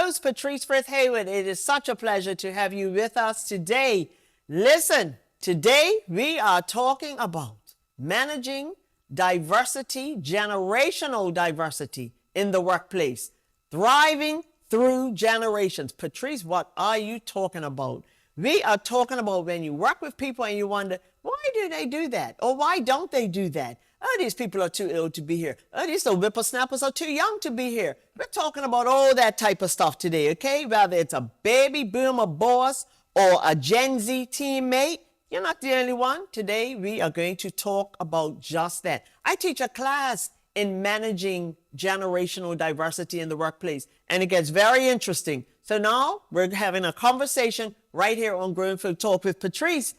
host, Patrice Frith-Hayward. It is such a pleasure to have you with us today. Listen, today we are talking about managing diversity, generational diversity in the workplace, thriving through generations. Patrice, what are you talking about? We are talking about when you work with people and you wonder, why do they do that? Or why don't they do that? Oh, these people are too ill to be here. Oh, these whippersnappers are too young to be here. We're talking about all that type of stuff today, okay? Whether it's a baby boomer boss or a Gen Z teammate, you're not the only one. Today, we are going to talk about just that. I teach a class in managing generational diversity in the workplace, and it gets very interesting. So now we're having a conversation right here on Grown Folk Talk with Patrice.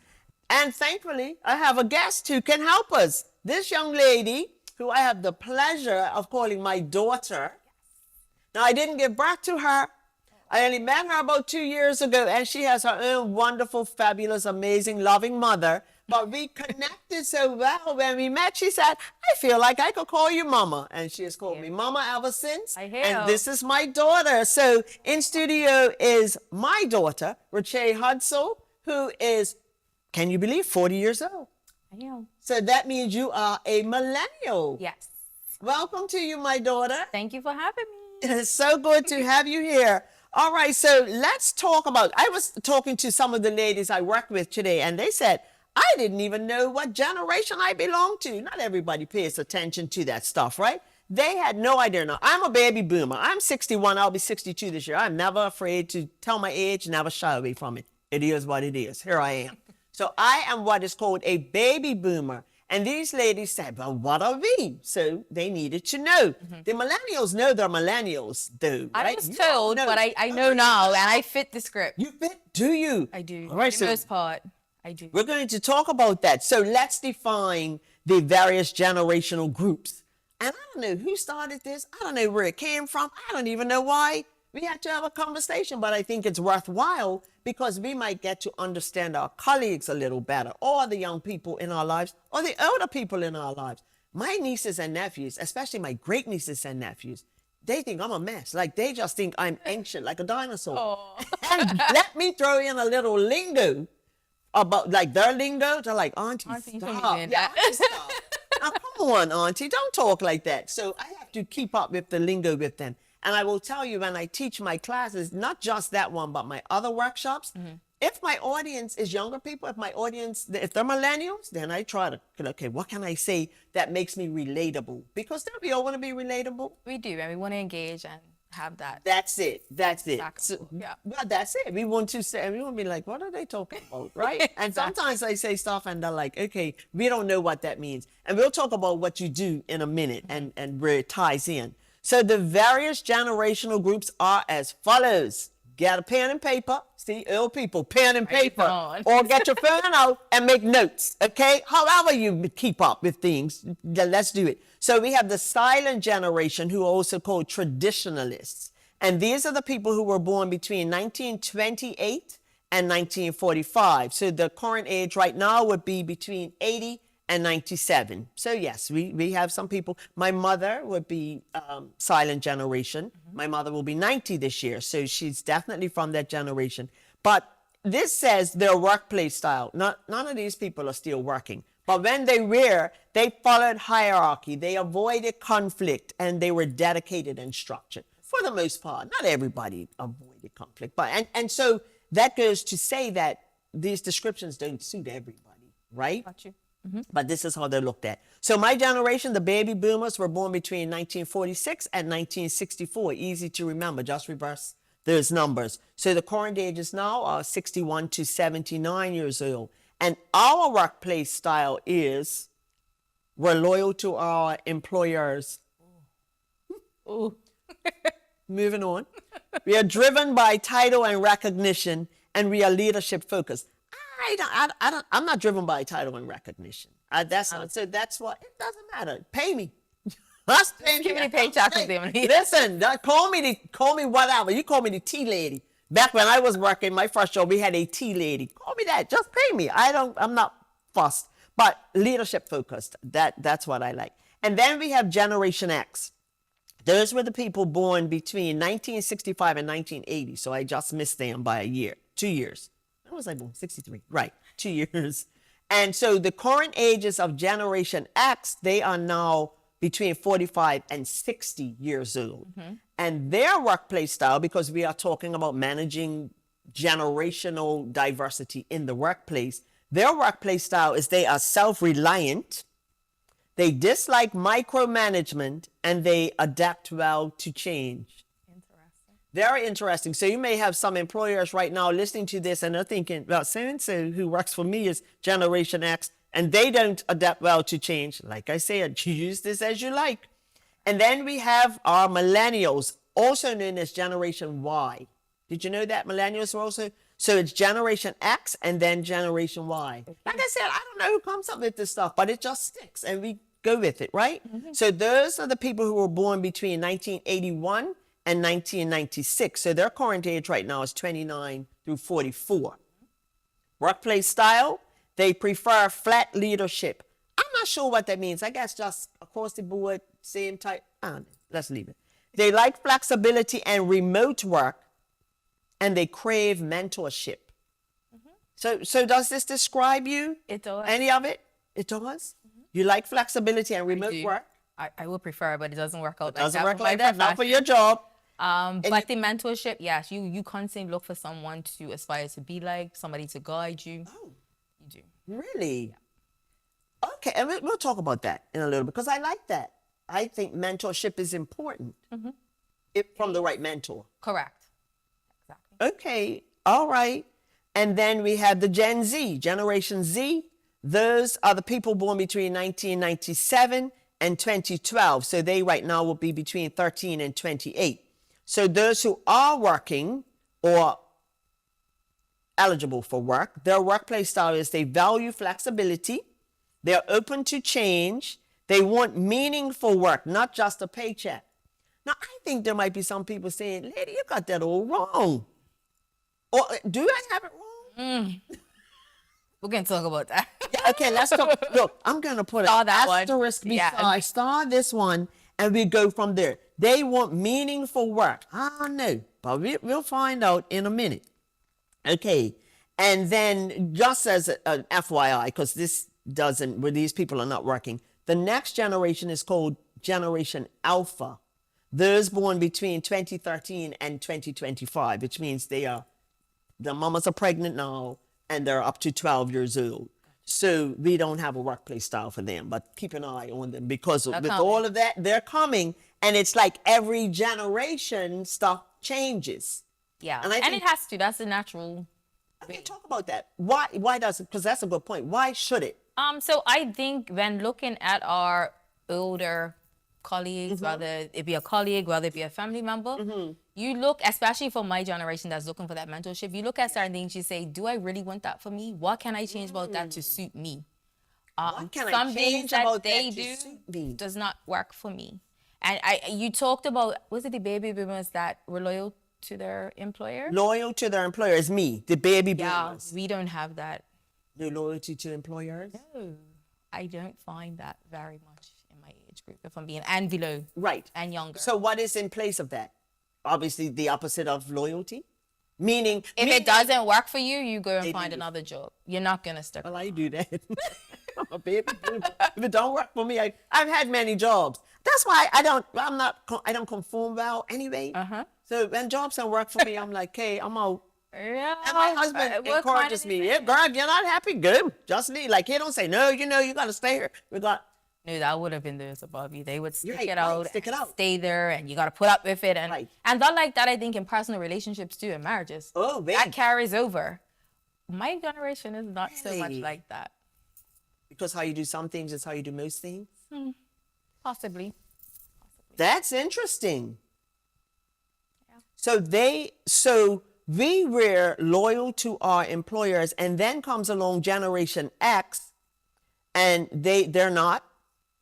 And thankfully, I have a guest who can help us. This young lady, who I have the pleasure of calling my daughter. Now, I didn't give birth to her. I only met her about 2 years ago, and she has her own wonderful, fabulous, amazing, loving mother. But we connected so well when we met. She said, I feel like I could call you Mama. And she has called me Mama ever since. And this is my daughter. So in studio is my daughter, Rachae Hudsell, who is, can you believe, 40 years old. I am. So that means you are a millennial. Yes. Welcome to you, my daughter. Thank you for having me. It's so good to have you here. All right, so let's talk about, I was talking to some of the ladies I work with today, and they said, I didn't even know what generation I belong to. Not everybody pays attention to that stuff, right? They had no idea. Now, I'm a baby boomer. I'm 61. I'll be 62 this year. I'm never afraid to tell my age, never shy away from it. It is what it is. Here I am. So I am what is called a baby boomer. And these ladies said, well, what are we? So they needed to know. The millennials know they're millennials, though, right? I was told, but I know now, and I fit the script. You fit? Do you? I do. All right, For the most part, I do. We're going to talk about that. So let's define the various generational groups. And I don't know who started this. I don't know where it came from. I don't even know why we had to have a conversation, but I think it's worthwhile because we might get to understand our colleagues a little better, or the young people in our lives, or the older people in our lives. My nieces and nephews, especially my great nieces and nephews, they think I'm a mess. Like, they just think I'm ancient, like a dinosaur. Oh. And let me throw in a little lingo about, like, their lingo. They're like, Auntie, stop. Yeah, stop. Now, come on, Auntie, don't talk like that. So I have to keep up with the lingo with them. And I will tell you, when I teach my classes, not just that one, but my other workshops, if my audience is younger people, if they're millennials, then I try to, okay, what can I say that makes me relatable? Because don't we all want to be relatable? We do, and we want to engage and have that. That's it. So, yeah. Well, that's it. We want to say, we want to be like, what are they talking about, right? And sometimes I say stuff and they're like, okay, we don't know what that means. And we'll talk about what you do in a minute and where it ties in. So the various generational groups are as follows. Get a pen and paper. See, old people, pen and paper. Or get your phone out and make notes, okay? However you keep up with things, let's do it. So we have the silent generation, who are also called traditionalists. And these are the people who were born between 1928 and 1945. So the current age right now would be between 80 and 97. So yes, we have some people. My mother would be silent generation. My mother will be 90 this year. So she's definitely from that generation. But this says their workplace style. None of these people are still working. But when they were, they followed hierarchy. They avoided conflict, and they were dedicated and structured. For the most part, not everybody avoided conflict. But and so that goes to say that these descriptions don't suit everybody, right? Got you. But this is how they're looked at. So my generation, the baby boomers, were born between 1946 and 1964. Easy to remember. Just reverse those numbers. So the current ages now are 61 to 79 years old. And our workplace style is we're loyal to our employers. Ooh. Moving on. We are driven by title and recognition, and we are leadership focused. I'm not driven by title and recognition. So that's what, it doesn't matter. Pay me. Just pay me. Give me a paycheck with them. Listen, call me whatever. You call me the tea lady. Back when I was working my first job, we had a tea lady. Call me that. Just pay me. I'm not fussed. But leadership focused. That's what I like. And then we have Generation X. Those were the people born between 1965 and 1980. So I just missed them by a year, 2 years. When was I born? 63. Right, 2 years. And so the current ages of Generation X, they are now between 45 and 60 years old. And their workplace style, because we are talking about managing generational diversity in the workplace, their workplace style is they are self-reliant, they dislike micromanagement, and they adapt well to change. Interesting. Very interesting. So you may have some employers right now listening to this and they're thinking, well, so-and-so who works for me is Generation X, and they don't adapt well to change. Like I said, use this as you like. And then we have our millennials, also known as Generation Y. Did you know that millennials are also? So it's Generation X and then Generation Y. Like I said, I don't know who comes up with this stuff, but it just sticks and we go with it, right? So those are the people who were born between 1981 and 1996. So their current age right now is 29 through 44. Workplace style, they prefer flat leadership. I'm not sure what that means. I guess just across the board, same type. Let's leave it. They like flexibility and remote work, and they crave mentorship. So does this describe you? It does. Any of it? It does? You like flexibility and remote do. work? I would prefer, but it doesn't work out It doesn't like work that. like that. Not for your job. But the mentorship, yes, you constantly look for someone to aspire to be like, somebody to guide you. Oh, You do. really? Okay, and we'll talk about that in a little bit because I like that. I think mentorship is important from the right mentor. Correct. Exactly. Okay, all right. And then we have the Gen Z, Generation Z. Those are the people born between 1997 and 2012. So they right now will be between 13 and 28. So those who are working or eligible for work, their workplace style is they value flexibility, they're open to change, they want meaningful work, not just a paycheck. Now, I think there might be some people saying, lady, you got that all wrong. Or do I have it wrong? We're going to talk about that. Yeah, okay, let's go. Look, I'm going to put Star an that one. asterisk Yeah. beside, star this one, and we go from there. They want meaningful work. I don't know, but we'll find out in a minute. Okay, and then just as an FYI, because this doesn't, where these people are not working, the next generation is called Generation Alpha. Those born between 2013 and 2025, which means the mamas are pregnant now and they're up to 12 years old. So we don't have a workplace style for them, but keep an eye on them because with all of that, they're coming. And it's like every generation stuff changes. Yeah. And And it has to. That's the natural. Okay, talk about that. Why does it? Because that's a good point. Why should it? So I think when looking at our older colleagues, whether it be a colleague, whether it be a family member, you look, especially for my generation that's looking for that mentorship, you look at certain things, you say, do I really want that for me? What can I change about that to suit me? What can I Some change things that about they that to do suit me? does not work for me. And you talked about, was it the baby boomers that were loyal to their employer? Loyal to their employer is me, the baby Yeah, boomers. we don't have that. The loyalty to employers? No, I don't find that very much in my age group, if I'm being, and below. Right. And younger. So what is in place of that? Obviously the opposite of loyalty. Meaning if it doesn't work for you, you go and find do. another job. You're not gonna stick. Well, I do that. I'm a baby boomer. If it don't work for me, I've had many jobs. That's why I don't conform well anyway. So when jobs don't work for me, I'm like, hey, I'm out. Yeah. And my husband encourages me. Yeah, girl, if you're not happy, go. Just leave. Like he don't say, no, you gotta stay here. No, that would have been those above you. They would stick Right, it out, right, stick it out. stay there, and you got to put up with it. And Right. and not like that, I think, in personal relationships too, in marriages. Oh, baby. that carries over. My generation is not so much Really? like that. Because how you do some things is how you do most things. Possibly. That's interesting. So we were loyal to our employers, and then comes along Generation X, and they're not.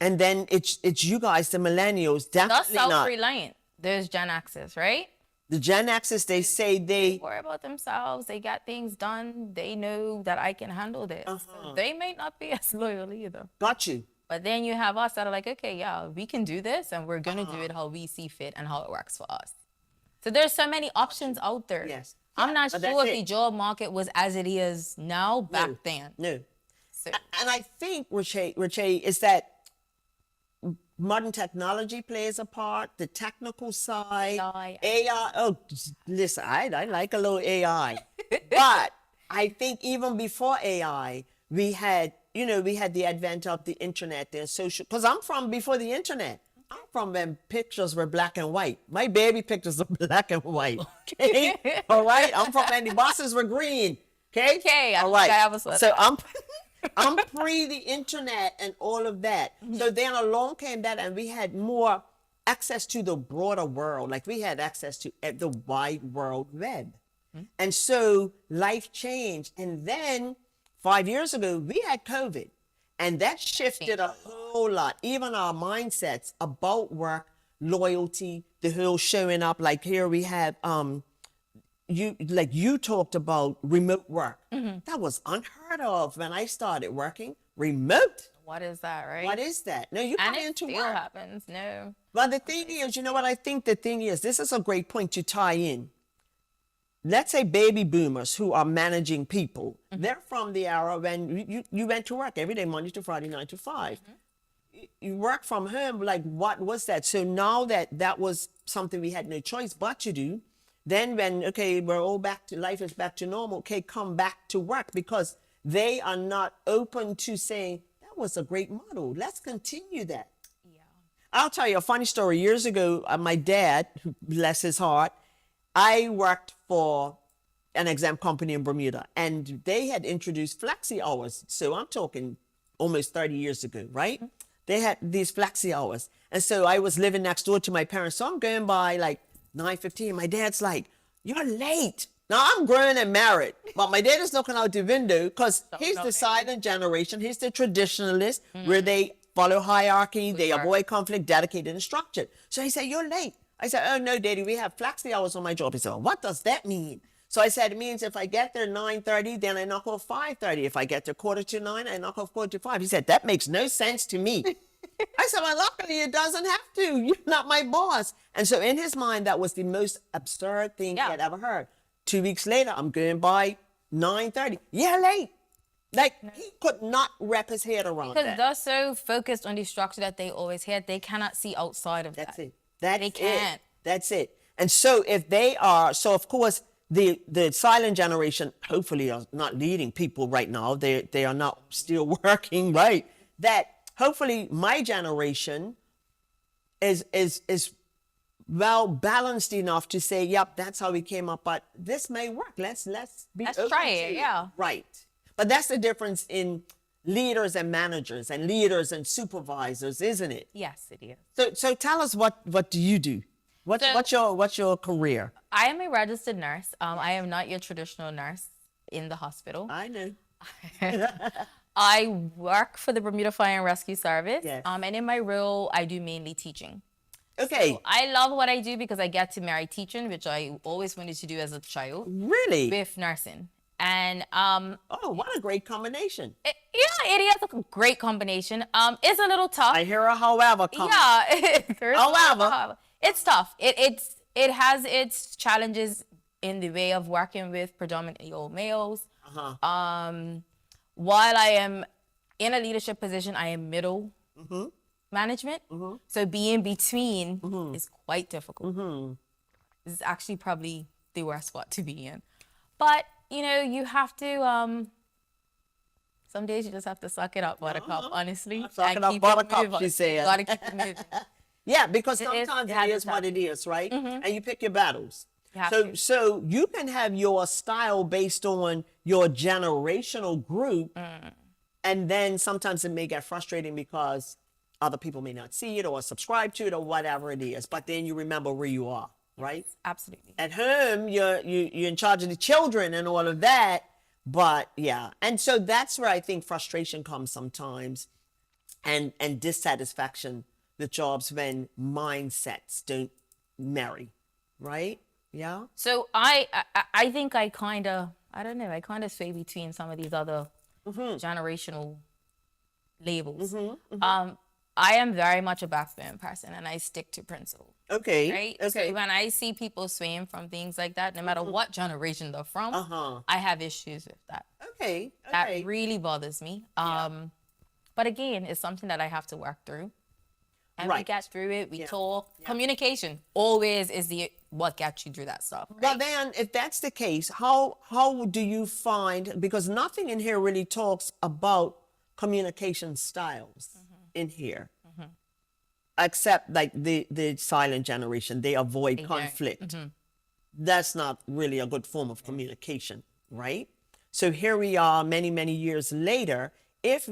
And then it's you guys, the millennials, Not definitely not. self-reliant. There's Gen X's, right? The Gen X's, they say they Worry about themselves. They got things done. They know that I can handle this. So they may not be as loyal either. got you. But then you have us that are like, okay, yeah, we can do this and we're going to do it how we see fit and how it works for us. So there's so many options out there. Yes. I'm not but sure that's if the it. job market was as it is now back then. No. So, And I think, Rache, is that modern technology plays a part, the technical side, AI. Oh, listen, I like a little AI. But I think even before AI, we had the advent of the internet, the social, because I'm from before the internet. I'm from when pictures were black and white. My baby pictures are black and white. Okay. All right. I'm from when the buses were green. Okay. Okay. All right. So I'm that. pre the internet and all of that. So then along came that, and we had more access to the broader world. Like we had access to the wide world web. And so life changed. And then 5 years ago, we had COVID. And that shifted a whole lot. Even our mindsets about work, loyalty, the whole showing up. Like here we have you talked about remote work. That was unheard of when I started working. Remote. What is that, right? What is that? No, you come into still work. happens. No. But the thing is, you know what I think the thing is? This is a great point to tie in. Let's say baby boomers who are managing people. They're from the era when you went to work every day, Monday to Friday, 9 to 5. You work from home. Like, what was that? So now that was something we had no choice but to do. Then when, okay, we're all back to life is back to normal. Okay, come back to work, because they are not open to saying, that was a great model. Let's continue that. Yeah. I'll tell you a funny story. Years ago, my dad, bless his heart, I worked for an exam company in Bermuda, and they had introduced flexi hours. So I'm talking almost 30 years ago, right? They had these flexi hours. And so I was living next door to my parents. So I'm going by like 9:15. My dad's like, you're late. Now I'm grown and married, but my dad is looking out the window because he's the silent generation. He's the traditionalist where they follow hierarchy, they avoid conflict, dedicated and structured. So he said, you're late. I said, oh no, Daddy, we have flexi hours on my job. He said, well, what does that mean? So I said, it means if I get there 9:30, then I knock off 5:30. If I get there 9:15, I knock off 5:45. He said, that makes no sense to me. I said, well, luckily it doesn't have to. You're not my boss. And so in his mind, that was the most absurd thing he had ever heard. 2 weeks later, I'm going by 9:30. Yeah, late. Like, he could not wrap his head around that. Because they're so focused on the structure that they always had, they cannot see outside of that. That's it. They can't. That's it. And so if they are, so of course, the silent generation hopefully are not leading people right now. They are not still working, right? That hopefully my generation is well balanced enough to say, yep, that's how we came up, but this may work. Let's try it, yeah. Right. But that's the difference in leaders and managers and leaders and supervisors, isn't it? Yes, it is. So tell us, what do you do? What's your career? I am a registered nurse. I am not your traditional nurse in the hospital. I know. I work for the Bermuda Fire and Rescue Service. Yes. And in my role, I do mainly teaching. Okay. So I love what I do because I get to marry teaching, which I always wanted to do as a child. Really? With nursing. And oh, what a great combination. It is a great combination. It's a little tough. I hear a however coming. Yeah. However. It's tough. It has its challenges in the way of working with predominantly old males. While I am in a leadership position, I am middle management. So being between is quite difficult. This is actually probably the worst spot to be in. But, you have to, some days you just have to suck it up, buttercup, honestly. Suck it up, buttercup, she said. You gotta keep it moving. Yeah, because sometimes it is what it is, right? And you pick your battles. So you can have your style based on your generational group, and then sometimes it may get frustrating because other people may not see it or subscribe to it or whatever it is. But then you remember where you are, right? Yes, absolutely. At home, you're in charge of the children and all of that. But yeah, and so that's where I think frustration comes sometimes, and dissatisfaction with jobs when mindsets don't marry, right? Yeah. So I think I kind of sway between some of these other generational labels. I am very much a backbone person, and I stick to principle. Okay. Right? Okay. So when I see people swaying from things like that, no matter what generation they're from, I have issues with that. Okay. That really bothers me. But again, it's something that I have to work through. And we get through it. We talk. Communication always is what gets you through that stuff. Right? Well, then, if that's the case, how do you find, because nothing in here really talks about communication styles in here, except like the silent generation, they avoid conflict. That's not really a good form of communication, right? So here we are many, many years later. If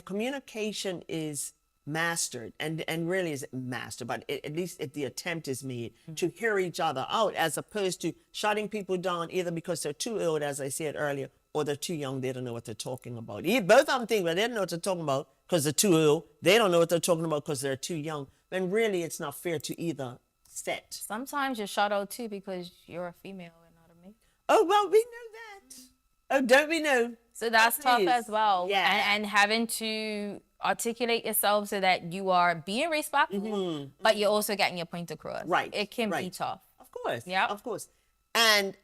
communication is mastered, and really is mastered, but at least if the attempt is made to hear each other out, as opposed to shutting people down either because they're too old, as I said earlier, or they're too young, they don't know what they're talking about. Both of them think, well, they don't know what they're talking about because they're too old. They don't know what they're talking about because they're too young. When really it's not fair to either set. Sometimes you're shut out too because you're a female and not a male. Oh, well, we know that. Oh, don't we know? So that's tough as well. Yeah. And having to articulate yourself so that you are being respectful, but you're also getting your point across. Right. It can be tough. Of course. Yeah. Of course. And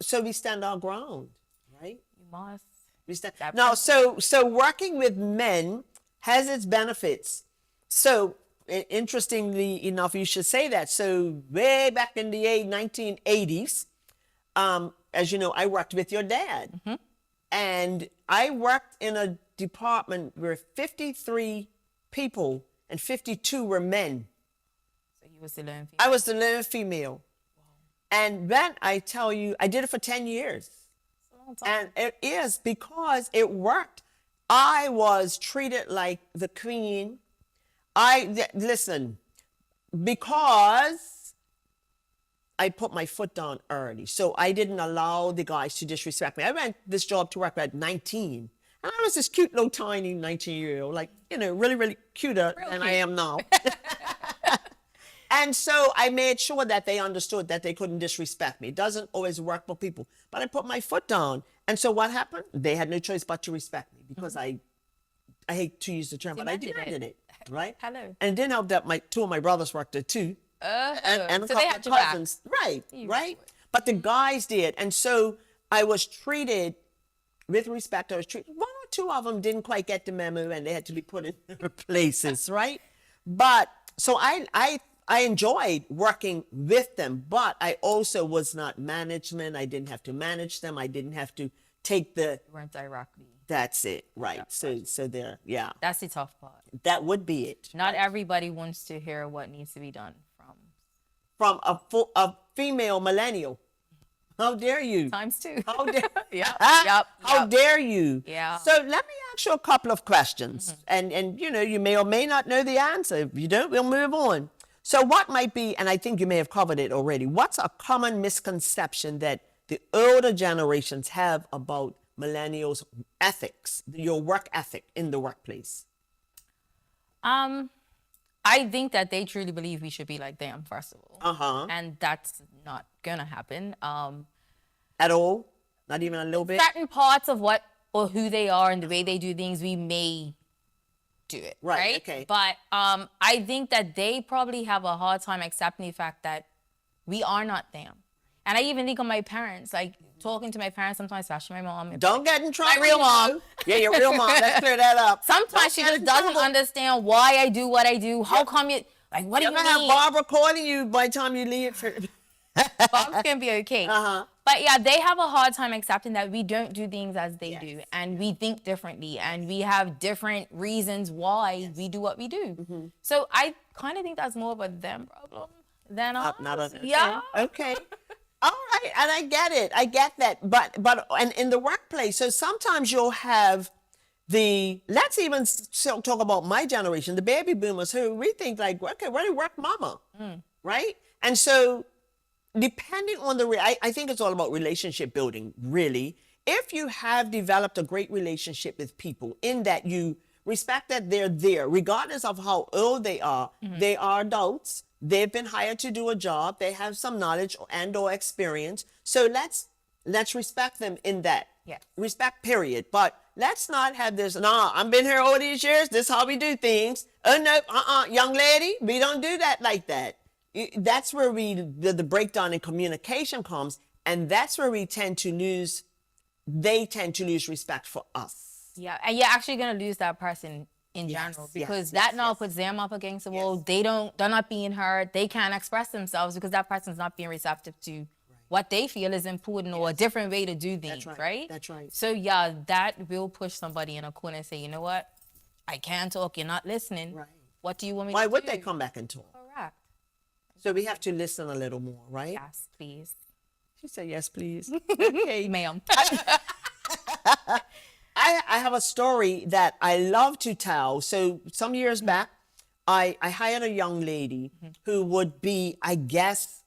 so we stand our ground, right? You must. We stand. Now, so working with men has its benefits. So interestingly enough, you should say that. So way back in the 1980s, as you know, I worked with your dad. And I worked in a department where 53 people and 52 were men. So you was the lone female? I was the lone female. Wow. And that, I tell you, I did it for 10 years. That's a long time. And it is because it worked. I was treated like the queen. Listen, because I put my foot down early. So I didn't allow the guys to disrespect me. I went this job to work at 19. And I was this cute little tiny 19-year-old, like, really, really cuter than I am now. And so I made sure that they understood that they couldn't disrespect me. It doesn't always work for people. But I put my foot down. And so what happened? They had no choice but to respect me because I hate to use the term, but I demanded it, right? Hello. And it didn't help that two of my brothers worked there too. And so a they couple had of your back. cousins. Right. But the guys did. And so I was treated with respect. I was treated, one or two of them didn't quite get the memo and they had to be put in their places, right? But so I enjoyed working with them, but I also was not management. I didn't have to manage them. I didn't have to take You weren't directly. That's it, right? So there, yeah. That's the tough part. That would be it. Not everybody wants to hear what needs to be done from a female millennial. How dare you? Times two. How dare? How dare you? Yeah. So let me ask you a couple of questions, and you may or may not know the answer. If you don't, we'll move on. So what might be, and I think you may have covered it already. What's a common misconception that the older generations have about millennials' ethics, your work ethic in the workplace? I think that they truly believe we should be like them, first of all. And that's not gonna happen. At all? Not even a little bit? Certain parts of what or who they are and the way they do things, we may do it. Right? Okay. But I think that they probably have a hard time accepting the fact that we are not them. And I even think of my parents, like talking to my parents sometimes, especially my mom. Don't get in trouble. My real mom. Yeah, your real mom. Let's clear that up. Sometimes she just doesn't understand why I do what I do. How come you, like, what do you mean? You're going to have Barbara calling you by the time you leave. Bob's going to be okay. But yeah, they have a hard time accepting that we don't do things as they do. And we think differently. And we have different reasons why we do what we do. So I kind of think that's more of a them problem than us. Yeah. Okay. All right, and I get it. I get that. But and in the workplace, so sometimes you'll have let's even still talk about my generation, the baby boomers, who we think like, okay, where do work mama, right? And so depending on I think it's all about relationship building, really. If you have developed a great relationship with people in that you respect that they're there, regardless of how old they are adults. They've been hired to do a job. They have some knowledge and or experience. So let's let's respect them in that. Yes. Respect, period. But let's not have this, nah, I've been here all these years, this is how we do things. Oh, no, young lady, we don't do that like that. That's where the breakdown in communication comes, and that's where they tend to lose respect for us. Yeah, and you're actually going to lose that person in general, because that now puts them up against the wall. They're not being heard. They can't express themselves because that person's not being receptive to what they feel is important or a different way to do things, right? That's right. So yeah, that will push somebody in a corner and say, you know what? I can't talk. You're not listening. Right. What do you want me to do? Why would they come back and talk? Correct. So we have to listen a little more, right? Yes, please. She said, yes, please. Okay. Ma'am. I have a story that I love to tell. So some years back, I hired a young lady who would be, I guess,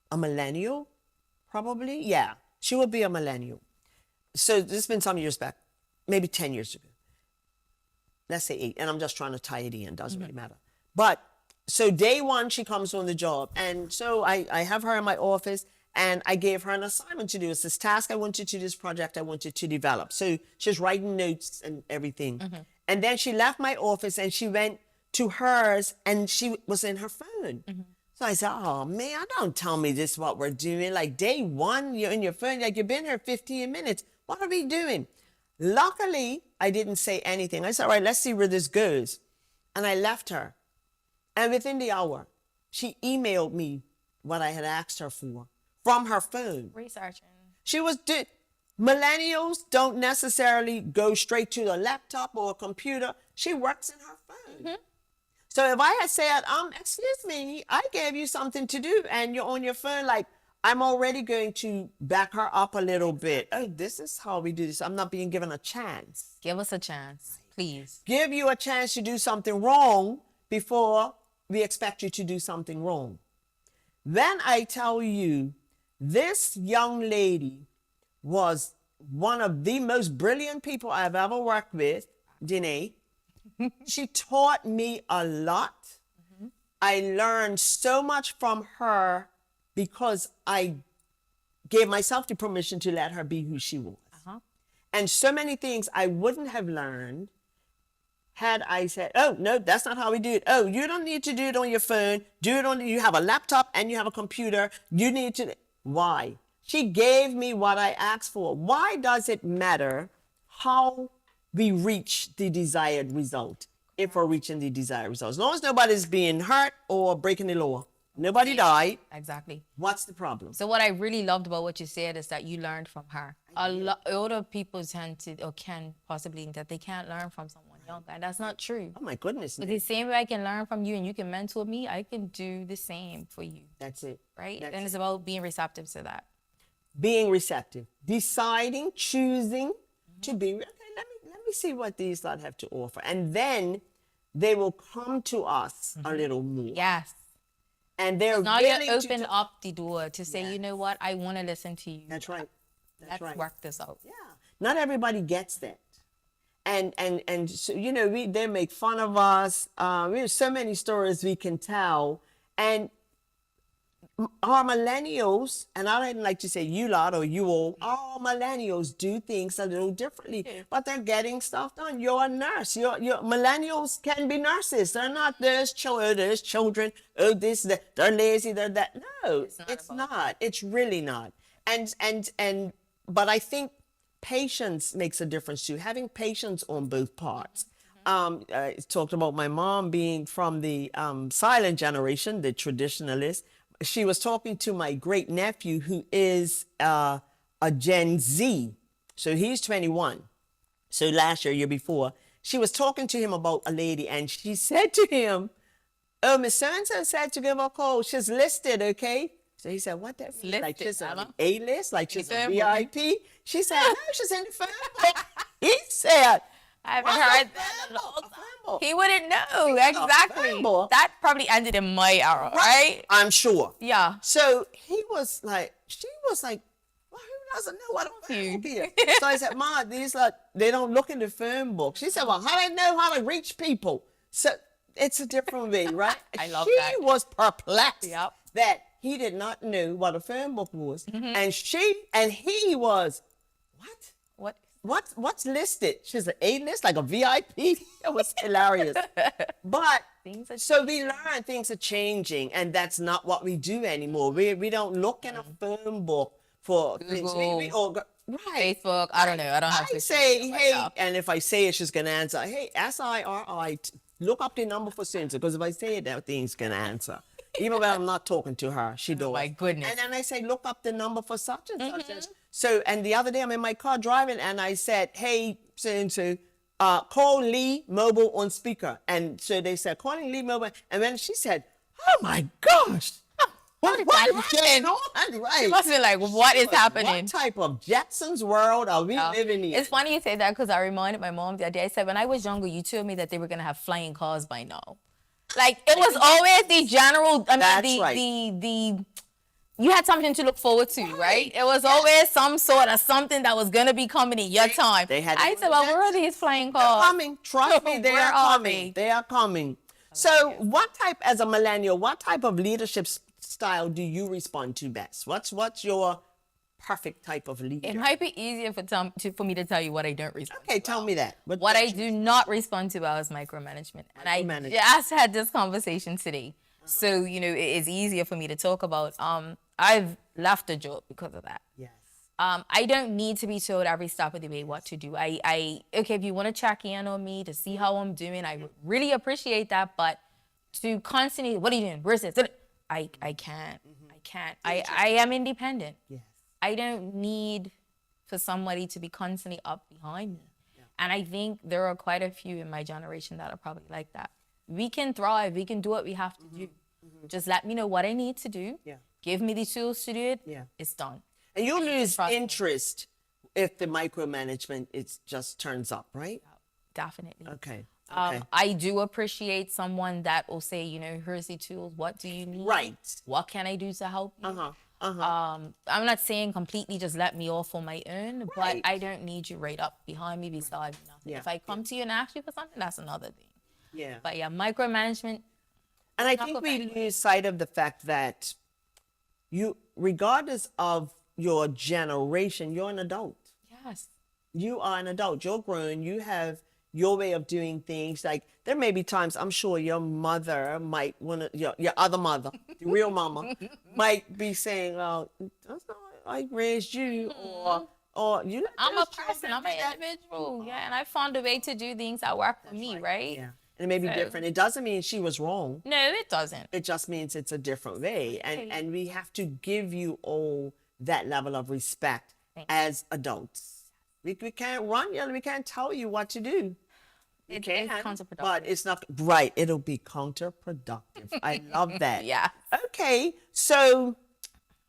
a millennial, probably. Yeah, she would be a millennial. So this has been some years back, maybe 10 years ago. Let's say 8, and I'm just trying to tie it in. Doesn't really matter. But so day one, she comes on the job, and so I have her in my office, and I gave her an assignment to do. It's this task I wanted to do, this project I wanted to develop. So she's writing notes and everything. And then she left my office and she went to hers, and she was in her phone. So I said, oh man, don't tell me this is what we're doing. Like day one, you're in your phone, like you've been here 15 minutes. What are we doing? Luckily, I didn't say anything. I said, all right, let's see where this goes. And I left her. And within the hour, she emailed me what I had asked her for from her phone. Researching. She was, millennials don't necessarily go straight to the laptop or a computer. She works in her phone. So if I had said, excuse me, I gave you something to do and you're on your phone, like, I'm already going to back her up a little bit. Oh, this is how we do this. I'm not being given a chance. Give us a chance, please. Give you a chance to do something wrong before we expect you to do something wrong. Then I tell you, this young lady was one of the most brilliant people I've ever worked with, Danae. She taught me a lot. I learned so much from her because I gave myself the permission to let her be who she was. And so many things I wouldn't have learned had I said, oh, no, that's not how we do it. Oh, you don't need to do it on your phone. You have a laptop and you have a computer. You need to. Why? She gave me what I asked for. Why does it matter how we reach the desired result if we're reaching the desired result? As long as nobody's being hurt or breaking the law. Nobody died. Exactly. What's the problem? So what I really loved about what you said is that you learned from her. A lot older people tend to, or can possibly think that they can't learn from someone younger. And that's not true. Oh my goodness. But the same way I can learn from you and you can mentor me, I can do the same for you. That's it. Right? And it's about being receptive to that. Being receptive. Deciding, choosing to be, okay, let me see what these lot have to offer. And then they will come to us a little more. Yes. And they're now willing you open up the door to say, you know what, I want to listen to you. That's right. Let's work this out. Yeah. Not everybody gets that. And so, you know, they make fun of us. We have so many stories we can tell. And our millennials, and I didn't like to say you lot or you all, our millennials do things a little differently, but they're getting stuff done. You're a nurse. Your millennials can be nurses. They're not there's children, oh this, that, they're lazy, they're that. No, it's not. It's really not. But I think patience makes a difference too. Having patience on both parts. I talked about my mom being from the silent generation, the traditionalist. She was talking to my great nephew who is a Gen Z. So he's 21. So last year before, she was talking to him about a lady and she said to him, oh, Miss So-and-so said to give her a call. She's listed, okay? So he said, what that mean? Listed, like she's on A-list? Like she's a VIP? She said, no, she's in the phone book. He said, I haven't heard that in a long time. He wouldn't know. Exactly. That probably ended in my era, right? I'm sure. Yeah. So she was like, well, who doesn't know what a phone book is? So I said, Ma, they don't look in the phone book. She said, well, how do they know how to reach people? So it's a different way, right? I love she that. was perplexed that he did not know what a phone book was. And he was, what? What's listed? She's an A-list, like a VIP. It was hilarious. But so we learn things are changing, and that's not what we do anymore. We don't look in a phone book for things. Right. Facebook. I don't know. I don't have I say, hey, and if I say it, she's gonna answer. Hey, SIRI, look up the number for Cynthia, because if I say it, that thing's gonna answer. Even when I'm not talking to her, she does. Oh my goodness. And then I say, look up the number for such and such. So, and the other day I'm in my car driving, and I said, hey, so call Lee Mobile on speaker. And so they said, calling Lee Mobile. And then she said, oh my gosh. What is going on? Right. She must be like, what is happening? What type of Jackson's world are we living in? It's funny you say that, because I reminded my mom the other day. I said, when I was younger, you told me that they were going to have flying cars by now. Like, it was always the general, you had something to look forward to, right? It was always some sort of something that was going to be coming in your time. I said, well, where are these flying cars? They're coming. Trust me, they are coming. They are coming. So as a millennial, what type of leadership style do you respond to best? What's your perfect type of leader? It might be easier for me to tell you what I don't respond to. Okay, tell me that. What I do not respond to well is micromanagement. And I just had this conversation today. So, it is easier for me to talk about. I've left a job because of that. Yes. I don't need to be told every step of the way what to do. Okay, if you want to check in on me to see how I'm doing, I would really appreciate that. But to constantly, what are you doing? Where's this? I can't. I can't. I am independent. Yes. I don't need for somebody to be constantly up behind me. Yeah. And I think there are quite a few in my generation that are probably like that. We can thrive. We can do what we have to do. Just let me know what I need to do. Yeah. Give me the tools to do it. Yeah. It's done. And you lose interest if the micromanagement just turns up, right? Definitely. Okay. I do appreciate someone that will say, here's the tools. What do you need? Right. What can I do to help you? I'm not saying completely just let me off on my own, but I don't need you right up behind me beside me. Nothing. Yeah. If I come to you and ask you for something, that's another thing. Yeah. But micromanagement. And I think we lose sight of the fact that you, regardless of your generation, you're an adult. Yes. You are an adult. You're grown. You have your way of doing things. Like, there may be times, I'm sure your mother might want to, your other mother, the real mama, might be saying, oh, that's not how I raised you, or you. I'm a person. I'm an individual. Yeah, and I found a way to do things that work for me, right? Yeah. And it may be different. It doesn't mean she was wrong. No, it doesn't. It just means it's a different way. And we have to give you all that level of respect as adults. We can't run you. We can't tell you what to do. It's counterproductive. But it's not right. It'll be counterproductive. I love that. Yeah. Okay. So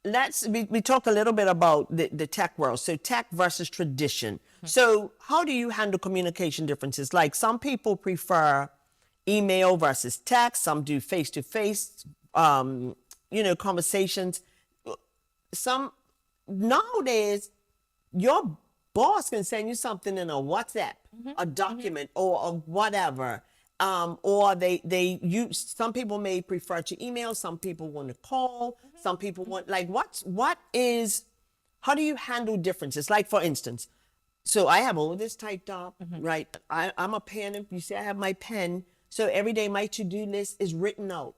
we talk a little bit about the tech world. So tech versus tradition. So how do you handle communication differences? Like, some people prefer email versus text. Some do face-to-face, conversations. Nowadays, your boss can send you something in a WhatsApp, a document, or whatever. Or some people may prefer to email. Some people want to call. Some people want, how do you handle differences? Like, for instance, so I have all this typed up, right? I'm a pen. You see, I have my pen. So every day my to-do list is written out.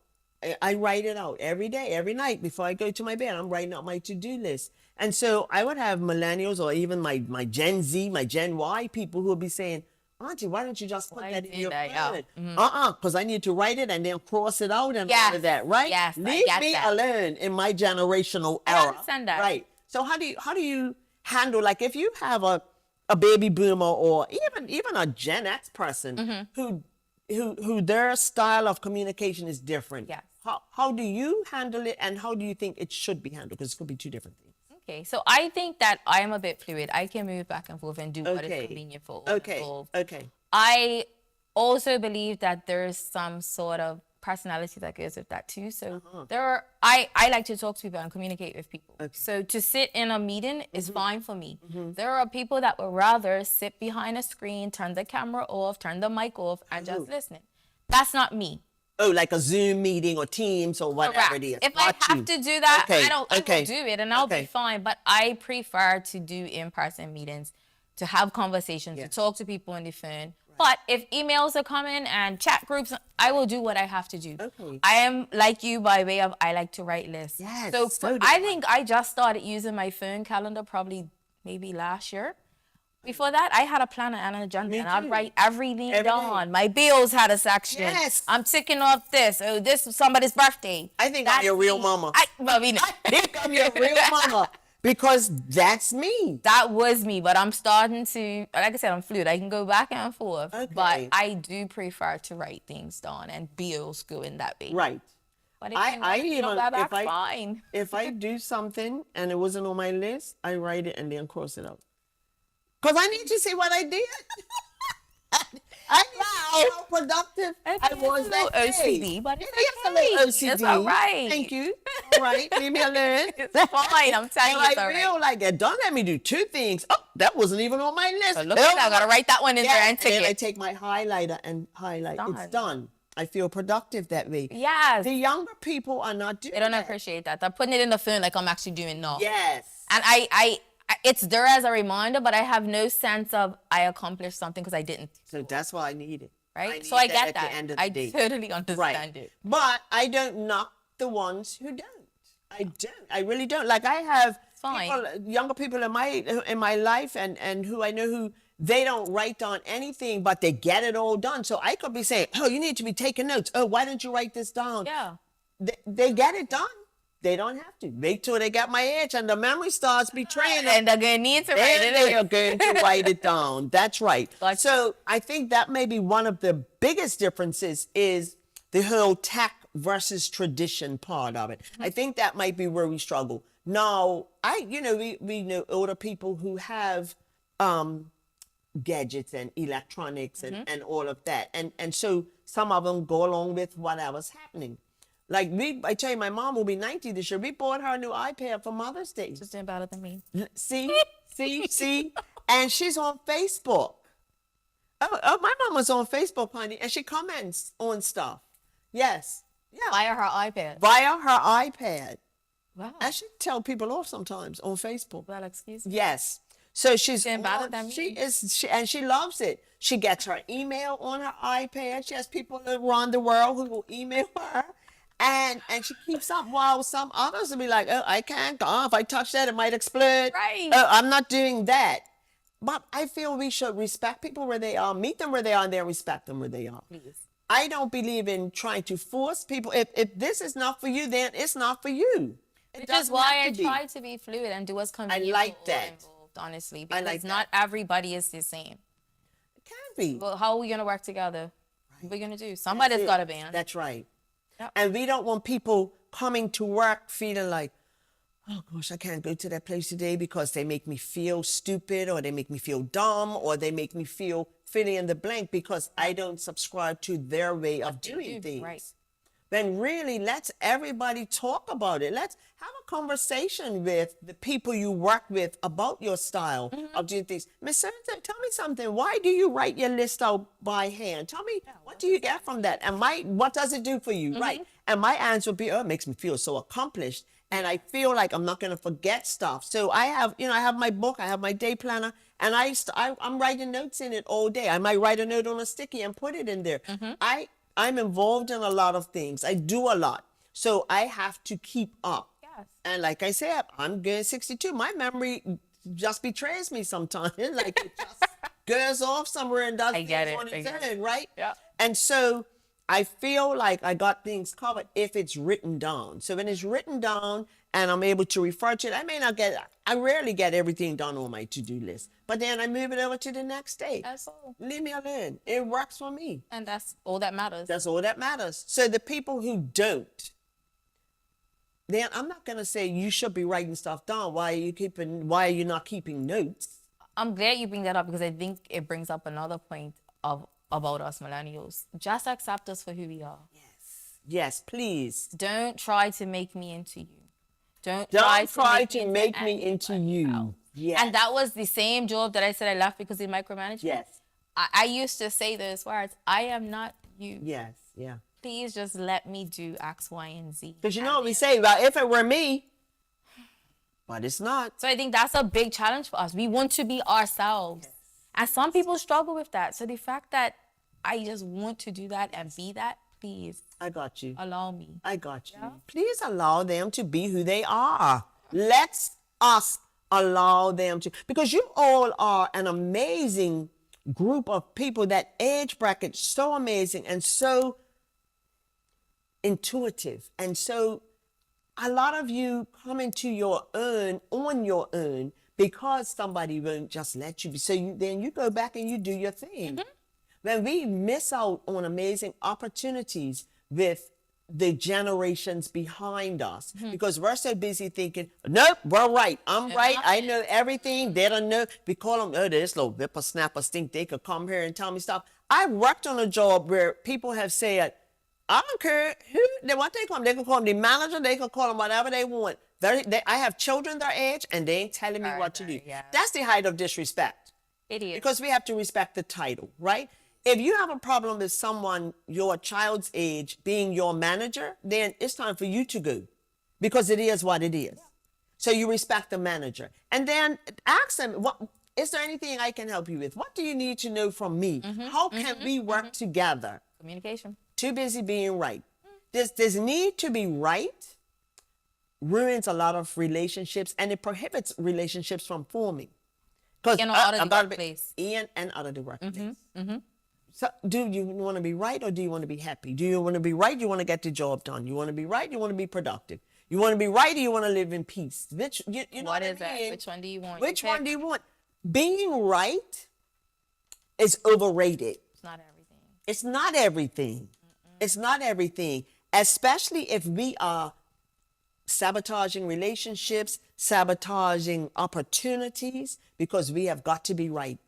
I write it out every day, every night before I go to my bed. I'm writing out my to-do list. And so I would have millennials, or even my Gen Z, my Gen Y people who would be saying, Auntie, why don't you just put that in your phone? Because I need to write it and then cross it out and all of that, right? Yes, Leave me alone in my generational era. I understand that. Right. So how do you handle, like, if you have a baby boomer or even a Gen X person who their style of communication is different? Yes. How do you handle it, and how do you think it should be handled? Because it could be two different things. Okay, so I think that I am a bit fluid. I can move back and forth and do what is convenient for all involved. Okay. I also believe that there's some sort of personality that goes with that too. So I like to talk to people and communicate with people. Okay. So to sit in a meeting is fine for me. There are people that would rather sit behind a screen, turn the camera off, turn the mic off, and just listen. That's not me. Oh, like a Zoom meeting or Teams or whatever it is. If I have to do that, Okay, I will do it and I'll okay. be fine. But I prefer to do in-person meetings, to have conversations, to talk to people on the phone. But if emails are coming and chat groups, I will do what I have to do. Okay. I am like you by way of I like to write lists. Yes, So so do I think I just started using my phone calendar probably maybe last year. Before that, I had a planner and an agenda, and I'd write everything down. My bills had a section. Yes. I'm ticking off this. Oh, this is somebody's birthday. I think I'm your real mama. I think I'm your real mama because that's me. That was me, but I'm starting to, like I said, I'm fluid. I can go back and forth, but I do prefer to write things down and be old school in that way. Right. But if fine. If I do something and it wasn't on my list, I write it and then cross it out. Because I need to see what I did. I need to see how productive I was that day. OCD, but it's a little OCD. It's all right. Thank you. All right, leave me alone. It's fine. I'm telling you, it's all I feel right. like don't let me do two things. Oh, that wasn't even on my list. So look at that. I gotta write that one in there and tick and I it. take my highlighter and highlight. It's done. I feel productive that way. Yes. The younger people are not doing They don't that. appreciate that. They're putting it in the phone like I'm actually doing now. Yes. And it's there as a reminder, but I have no sense of I accomplished something because I didn't. So that's why I need it. Right? So I get that. At the end of the I day. totally understand it. But I don't knock the ones who don't. I don't. I really don't. Like I have younger people in my life and who I know who they don't write down anything, but they get it all done. So I could be saying, oh, you need to be taking notes. Oh, why don't you write this down? Yeah. They get it done. They don't have to. Wait till they got my edge and the memory starts betraying them. And they're going to need to write it. They are going to write it down. That's right. So I think that may be one of the biggest differences is the whole tech versus tradition part of it. I think that might be where we struggle. Now, we know older people who have gadgets and electronics and all of that. And so some of them go along with whatever's happening. Like I tell you, my mom will be 90 this year. We bought her a new iPad for Mother's Day. Just doing better than me. See? And she's on Facebook. Oh, my mom was on Facebook, honey, and she comments on stuff. Yes. Yeah. Via her iPad. Via her iPad. Wow. I should tell people off sometimes on Facebook. Well, excuse me. Yes. So she's doing better than me. And she loves it. She gets her email on her iPad. She has people around the world who will email her. And she keeps up while some others will be like, oh, I can't go. If I touch that, it might explode. Right. Oh, I'm not doing that. But I feel we should respect people where they are, meet them where they are, and then respect them where they are. Please. I don't believe in trying to force people. If this is not for you, then it's not for you. Which is why I try to be fluid and do what's convenient. I like that. Involved, honestly, because not everybody is the same. It can be. Well, how are we going to work together? Right. What are we going to do? Somebody's got to be on. That's right. Yep. And we don't want people coming to work feeling like, oh gosh, I can't go to that place today because they make me feel stupid or they make me feel dumb or they make me feel filling in the blank because I don't subscribe to their way of doing things. Right. Then really let's everybody talk about it. Let's have a conversation with the people you work with about your style of doing things. Miss So-and-so, tell me something. Why do you write your list out by hand? Tell me, what do you get from that? And what does it do for you? Right. And my answer would be, oh, it makes me feel so accomplished. And I feel like I'm not going to forget stuff. So I have my book, I have my day planner, and I'm writing notes in it all day. I might write a note on a sticky and put it in there. I'm involved in a lot of things. I do a lot. So I have to keep up. Yes. And like I said, I'm good 62. My memory just betrays me sometimes. Like it just goes off somewhere and does things on its own, right? Yeah. And so I feel like I got things covered if it's written down. So when it's written down and I'm able to refer to it, I rarely get everything done on my to-do list. But then I move it over to the next day. That's all. Leave me alone. It works for me. And that's all that matters. That's all that matters. So the people who don't, then I'm not going to say you should be writing stuff down. Why are you not keeping notes? I'm glad you bring that up because I think it brings up another point about us millennials. Just accept us for who we are. Yes, please. Don't try to make me into you. Don't try to make me into you. Yes. And that was the same job that I said I left because of micromanagement. Yes. I used to say those words. I am not you. Yes, yeah. please just let me do X, Y, and Z. Because you know what we say, well, if it were me, but it's not. So I think that's a big challenge for us. We want to be ourselves. Yes. And some people struggle with that. So the fact that I just want to do that and be that, please. I got you. Allow me. I got you. Yeah? Please allow them to be who they are. Let's us allow them to, because you all are an amazing group of people, that age bracket, so amazing and so intuitive. And so a lot of you come into your own on your own because somebody won't just let you be. So then you go back and you do your thing. Mm-hmm. When we miss out on amazing opportunities with the generations behind us, mm-hmm. because we're so busy thinking, nope, we're right. I'm right. I know everything. They don't know. We call them, oh, this little whippersnapper stink. They could come here and tell me stuff. I worked on a job where people have said, I don't care what they call them. They can call them the manager. They can call them whatever they want. I have children their age, and they ain't telling me what to do. Yeah. That's the height of disrespect. It is. Because we have to respect the title, right? If you have a problem with someone your child's age being your manager, then it's time for you to go, because it is what it is. Yeah. So you respect the manager. And then ask them, is there anything I can help you with? What do you need to know from me? Mm-hmm, how can we work together? Communication. Too busy being right. This need to be right ruins a lot of relationships, and it prohibits relationships from forming. Because out of the workplace. In and out of the workplace. Mm-hmm, mm-hmm. So do you want to be right, or do you want to be happy? Do you want to be right? You want to get the job done. You want to be right? You want to be productive. You want to be right, or you want to live in peace? Which, you know what is that? Which one do you want? Which one do you want? Being right is overrated. It's not everything. It's not everything. It's not everything, especially if we are sabotaging relationships, sabotaging opportunities, because we have got to be right,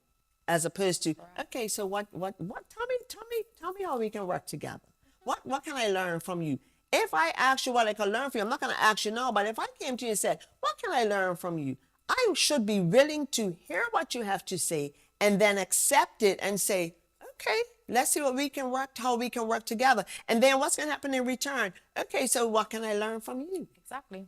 as opposed to, okay, so what, tell me how we can work together. What can I learn from you? If I ask you what I can learn from you, I'm not going to ask you now, but if I came to you and said, what can I learn from you? I should be willing to hear what you have to say and then accept it and say, okay, let's see how we can work together. And then what's going to happen in return? Okay, so what can I learn from you? Exactly.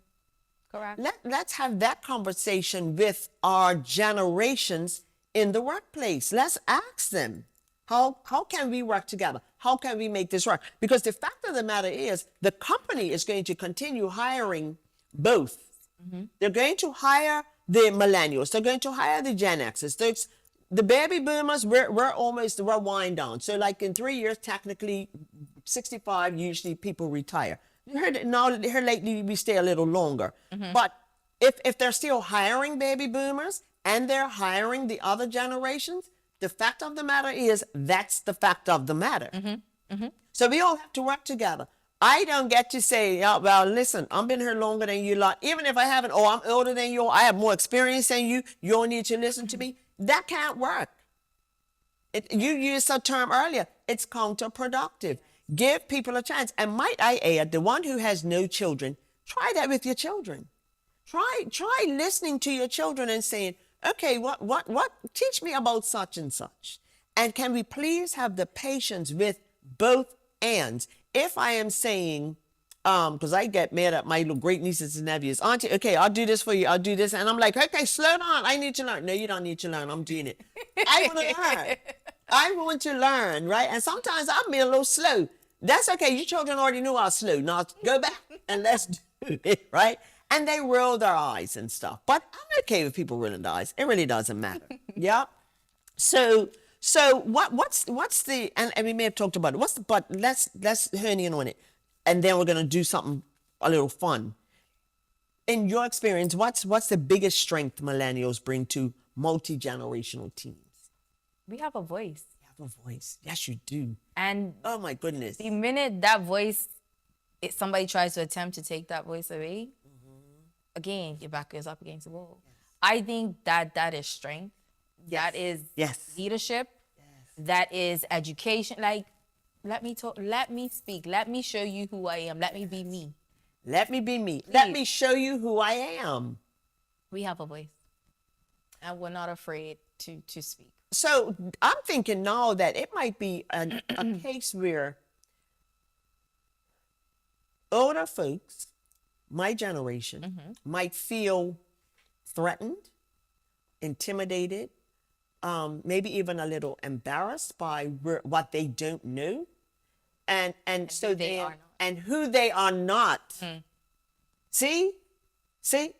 Correct. Let's have that conversation with our generations in the workplace. Let's ask them, how can we work together? How can we make this work? Because the fact of the matter is, the company is going to continue hiring both. Mm-hmm. They're going to hire the millennials. They're going to hire the Gen Xers. The baby boomers, we're wind down. So like in 3 years, technically 65, usually people retire. Here lately we stay a little longer. Mm-hmm. But if they're still hiring baby boomers and they're hiring the other generations, the fact of the matter is, that's the fact of the matter. Mm-hmm. Mm-hmm. So we all have to work together. I don't get to say, oh, well, listen, I've been here longer than you lot. Even if I haven't, I'm older than you, I have more experience than you, you don't need to listen to me. That can't work. You used a term earlier. It's counterproductive. Give people a chance. And might I add, the one who has no children, try that with your children. Try listening to your children and saying, okay, what, teach me about such and such. And can we please have the patience with both ends? If I am saying, because I get mad at my little great nieces and nephews, auntie, okay, I'll do this for you, I'll do this. And I'm like, okay, slow down, I need to learn. No, you don't need to learn, I'm doing it. I want to learn. I want to learn, right? And sometimes I'm being a little slow. That's okay, your children already know I'm slow. Now go back and let's do it, right? And they roll their eyes and stuff. But I'm okay with people rolling their eyes. It really doesn't matter. Yeah. So what's the, and we may have talked about it, but let's hone in on it. And then we're going to do something a little fun. In your experience, what's the biggest strength millennials bring to multi-generational teams? We have a voice. You have a voice. Yes, you do. And oh my goodness. The minute that voice, if somebody tries to attempt to take that voice away, again, your back is up against the wall. Yes. I think that is strength. Yes. That is leadership. Yes. That is education. Like, let me talk, let me speak, let me show you who I am, let me be me. Let me be me. Please. Let me show you who I am. We have a voice. And we're not afraid to speak. So I'm thinking now that it might be a case where older folks, my generation, might feel threatened, intimidated, maybe even a little embarrassed by what they don't know, and so they are not. and who they are not. See,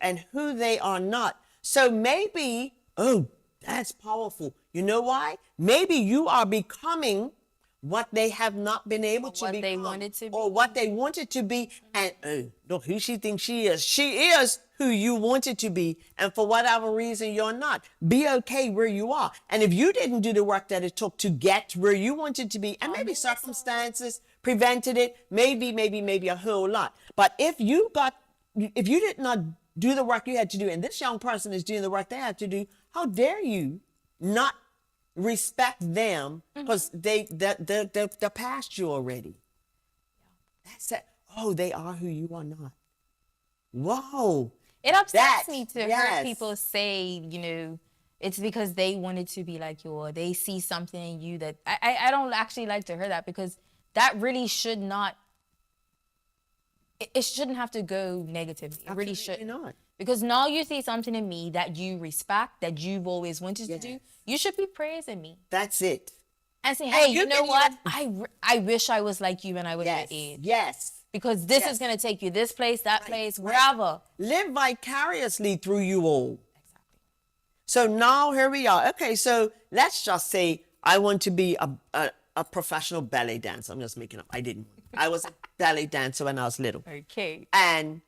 and who they are not. So maybe, oh, that's powerful. You know why? Maybe you are becoming what they have not been able to become, they wanted to be. or what they wanted to be. And oh, look who she thinks she is. She is who you wanted to be, and for whatever reason you're not. Be okay where you are. And if you didn't do the work that it took to get where you wanted to be, and maybe circumstances prevented it, maybe a whole lot. But if you did not do the work you had to do, and this young person is doing the work they had to do, how dare you not respect them, because they're past you already. That's it. Oh, they are who you are not. Whoa. It upsets me to hear people say, you know, it's because they wanted to be like you, or they see something in you that I don't actually like to hear that, because that really should not, it shouldn't have to go negatively. It really shouldn't. Not. Because now you see something in me that you respect, that you've always wanted to do. You should be praising me. That's it. And say, hey, you know what? I wish I was like you when I was your age. Yes. Because this is going to take you this place, that place, wherever. Live vicariously through you all. Exactly. So now here we are. Okay, so let's just say I want to be a professional ballet dancer. I'm just making up. I didn't. I was a ballet dancer when I was little. Okay. And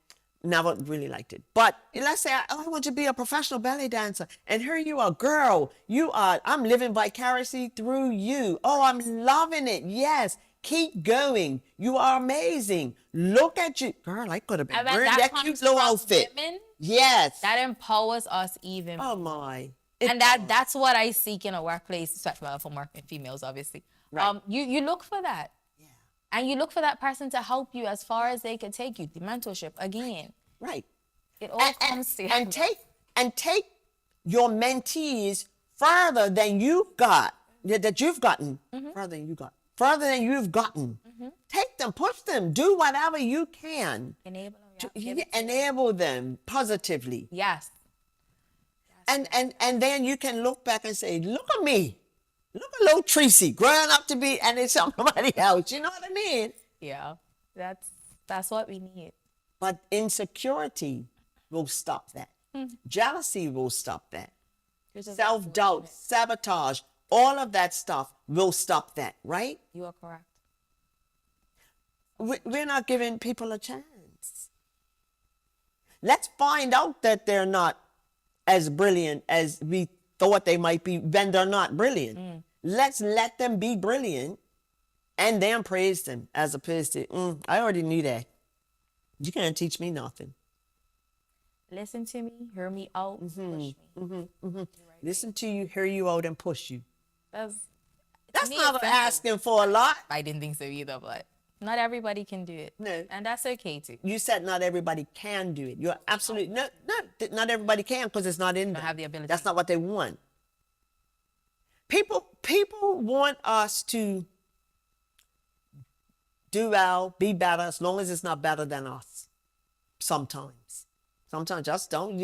never really liked it. But let's say I want to be a professional ballet dancer. And here you are, girl. I'm living vicariously through you. Oh, I'm loving it. Yes. Keep going. You are amazing. Look at you. Girl, I could have been wearing that cute little outfit. Women, yes. That empowers us even more. Oh, my. And that's what I seek in a workplace, especially for working females, obviously. Right. You look for that. Yeah. And you look for that person to help you as far as they can take you. The mentorship, again. Right. It all comes together. And take your mentees further than you've gotten. Further than you've gotten. Take them, push them, do whatever you can. Enable them. Enable them positively. Yes. And then you can look back and say, look at me. Look at little Tracy growing up to be, and it's somebody else. You know what I mean? Yeah. That's what we need. But insecurity will stop that. Jealousy will stop that. Self-doubt, sabotage, all of that stuff will stop that, right? You are correct. We're not giving people a chance. Let's find out that they're not as brilliant as we thought they might be when they're not brilliant. Let's let them be brilliant and then praise them, as opposed to, I already knew that. You can't teach me nothing. Listen to me, hear me out, push me. Listen to you, hear you out, and push you. That's not asking for a lot. I didn't think so either, but not everybody can do it. No. And that's okay too. You said not everybody can do it. You're absolutely, no, not everybody can, because it's not in them. Have the ability. That's not what they want. People want us to do well, be better, as long as it's not better than us. Sometimes just don't,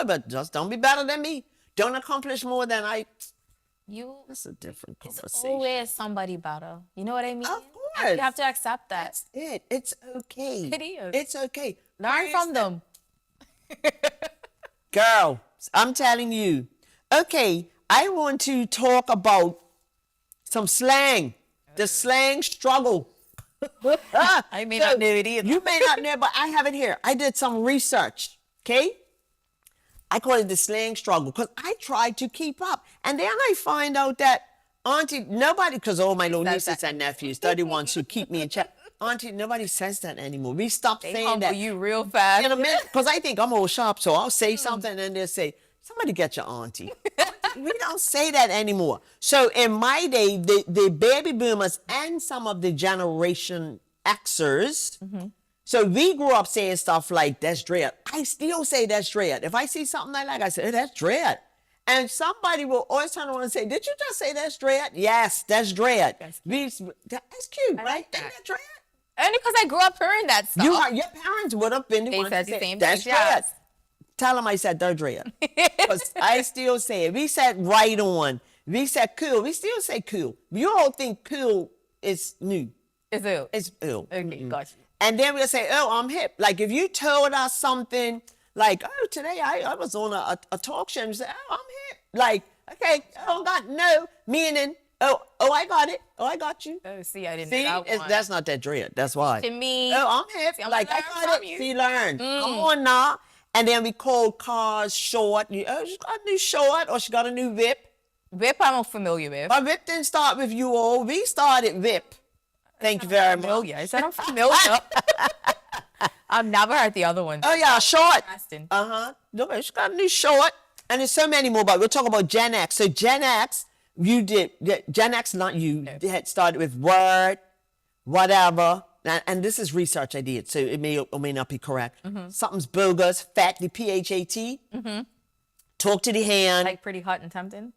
but just don't be better than me. Don't accomplish more than I. That's a different conversation. It's always somebody better. You know what I mean? Of course. You have to accept that. That's it. It's okay. It is. It's okay. Learn from them. Girl, I'm telling you. Okay, I want to talk about some slang. The slang struggle. I may not know it either. You may not know, but I have it here. I did some research, okay? I call it the slang struggle, because I tried to keep up. And then I find out that nobody, because all my little nieces and nephews, 31, who keep me in check. Auntie, nobody says that anymore. We stopped saying that. You real fast. In a minute, because I think I'm old sharp, so I'll say something and they'll say, somebody get your auntie. We don't say that anymore. So in my day, the baby boomers and some of the Generation Xers, so we grew up saying stuff like, that's dread. I still say that's dread. If I see something I like, I say, that's dread. And somebody will always turn around and say, did you just say that's dread? Yes, that's dread. That's cute, right? Like that. Isn't that dread? Only because I grew up hearing that stuff. Your parents would have been the They ones said to the say, same that's thing, dread. yes. Tell them I said they're dread. Because I still say it. We said right on. We said cool. We still say cool. You all think cool is new. It's ill. It's ill. Okay, gotcha. And then we'll say, oh, I'm hip. Like if you told us something like, oh, today I was on a talk show and you say, oh, I'm hip. Like, okay, oh, God, no. Meaning, oh, I got it. Oh, I got you. Oh, see, I didn't See, know that one. that's not that dread. That's why. To me, oh, I'm hip. see, I'm Like, I learning got from it. you. See, learn. Come on now. And then we call cars short. Oh, she got a new short or she got a new whip. Whip I'm familiar with. But whip didn't start with you all. We started whip. Thank you very much. Familiar. I said I'm familiar. I've never heard the other one. Oh, yeah, short. Interesting. No, she got a new short. And there's so many more, but we'll talk about Gen X. So Gen X, Gen X, not you, they had started with word, whatever. And this is research I did, so it may or may not be correct. Something's bogus, fat, the P-H-A-T. Talk to the hand. Like pretty hot and tempting.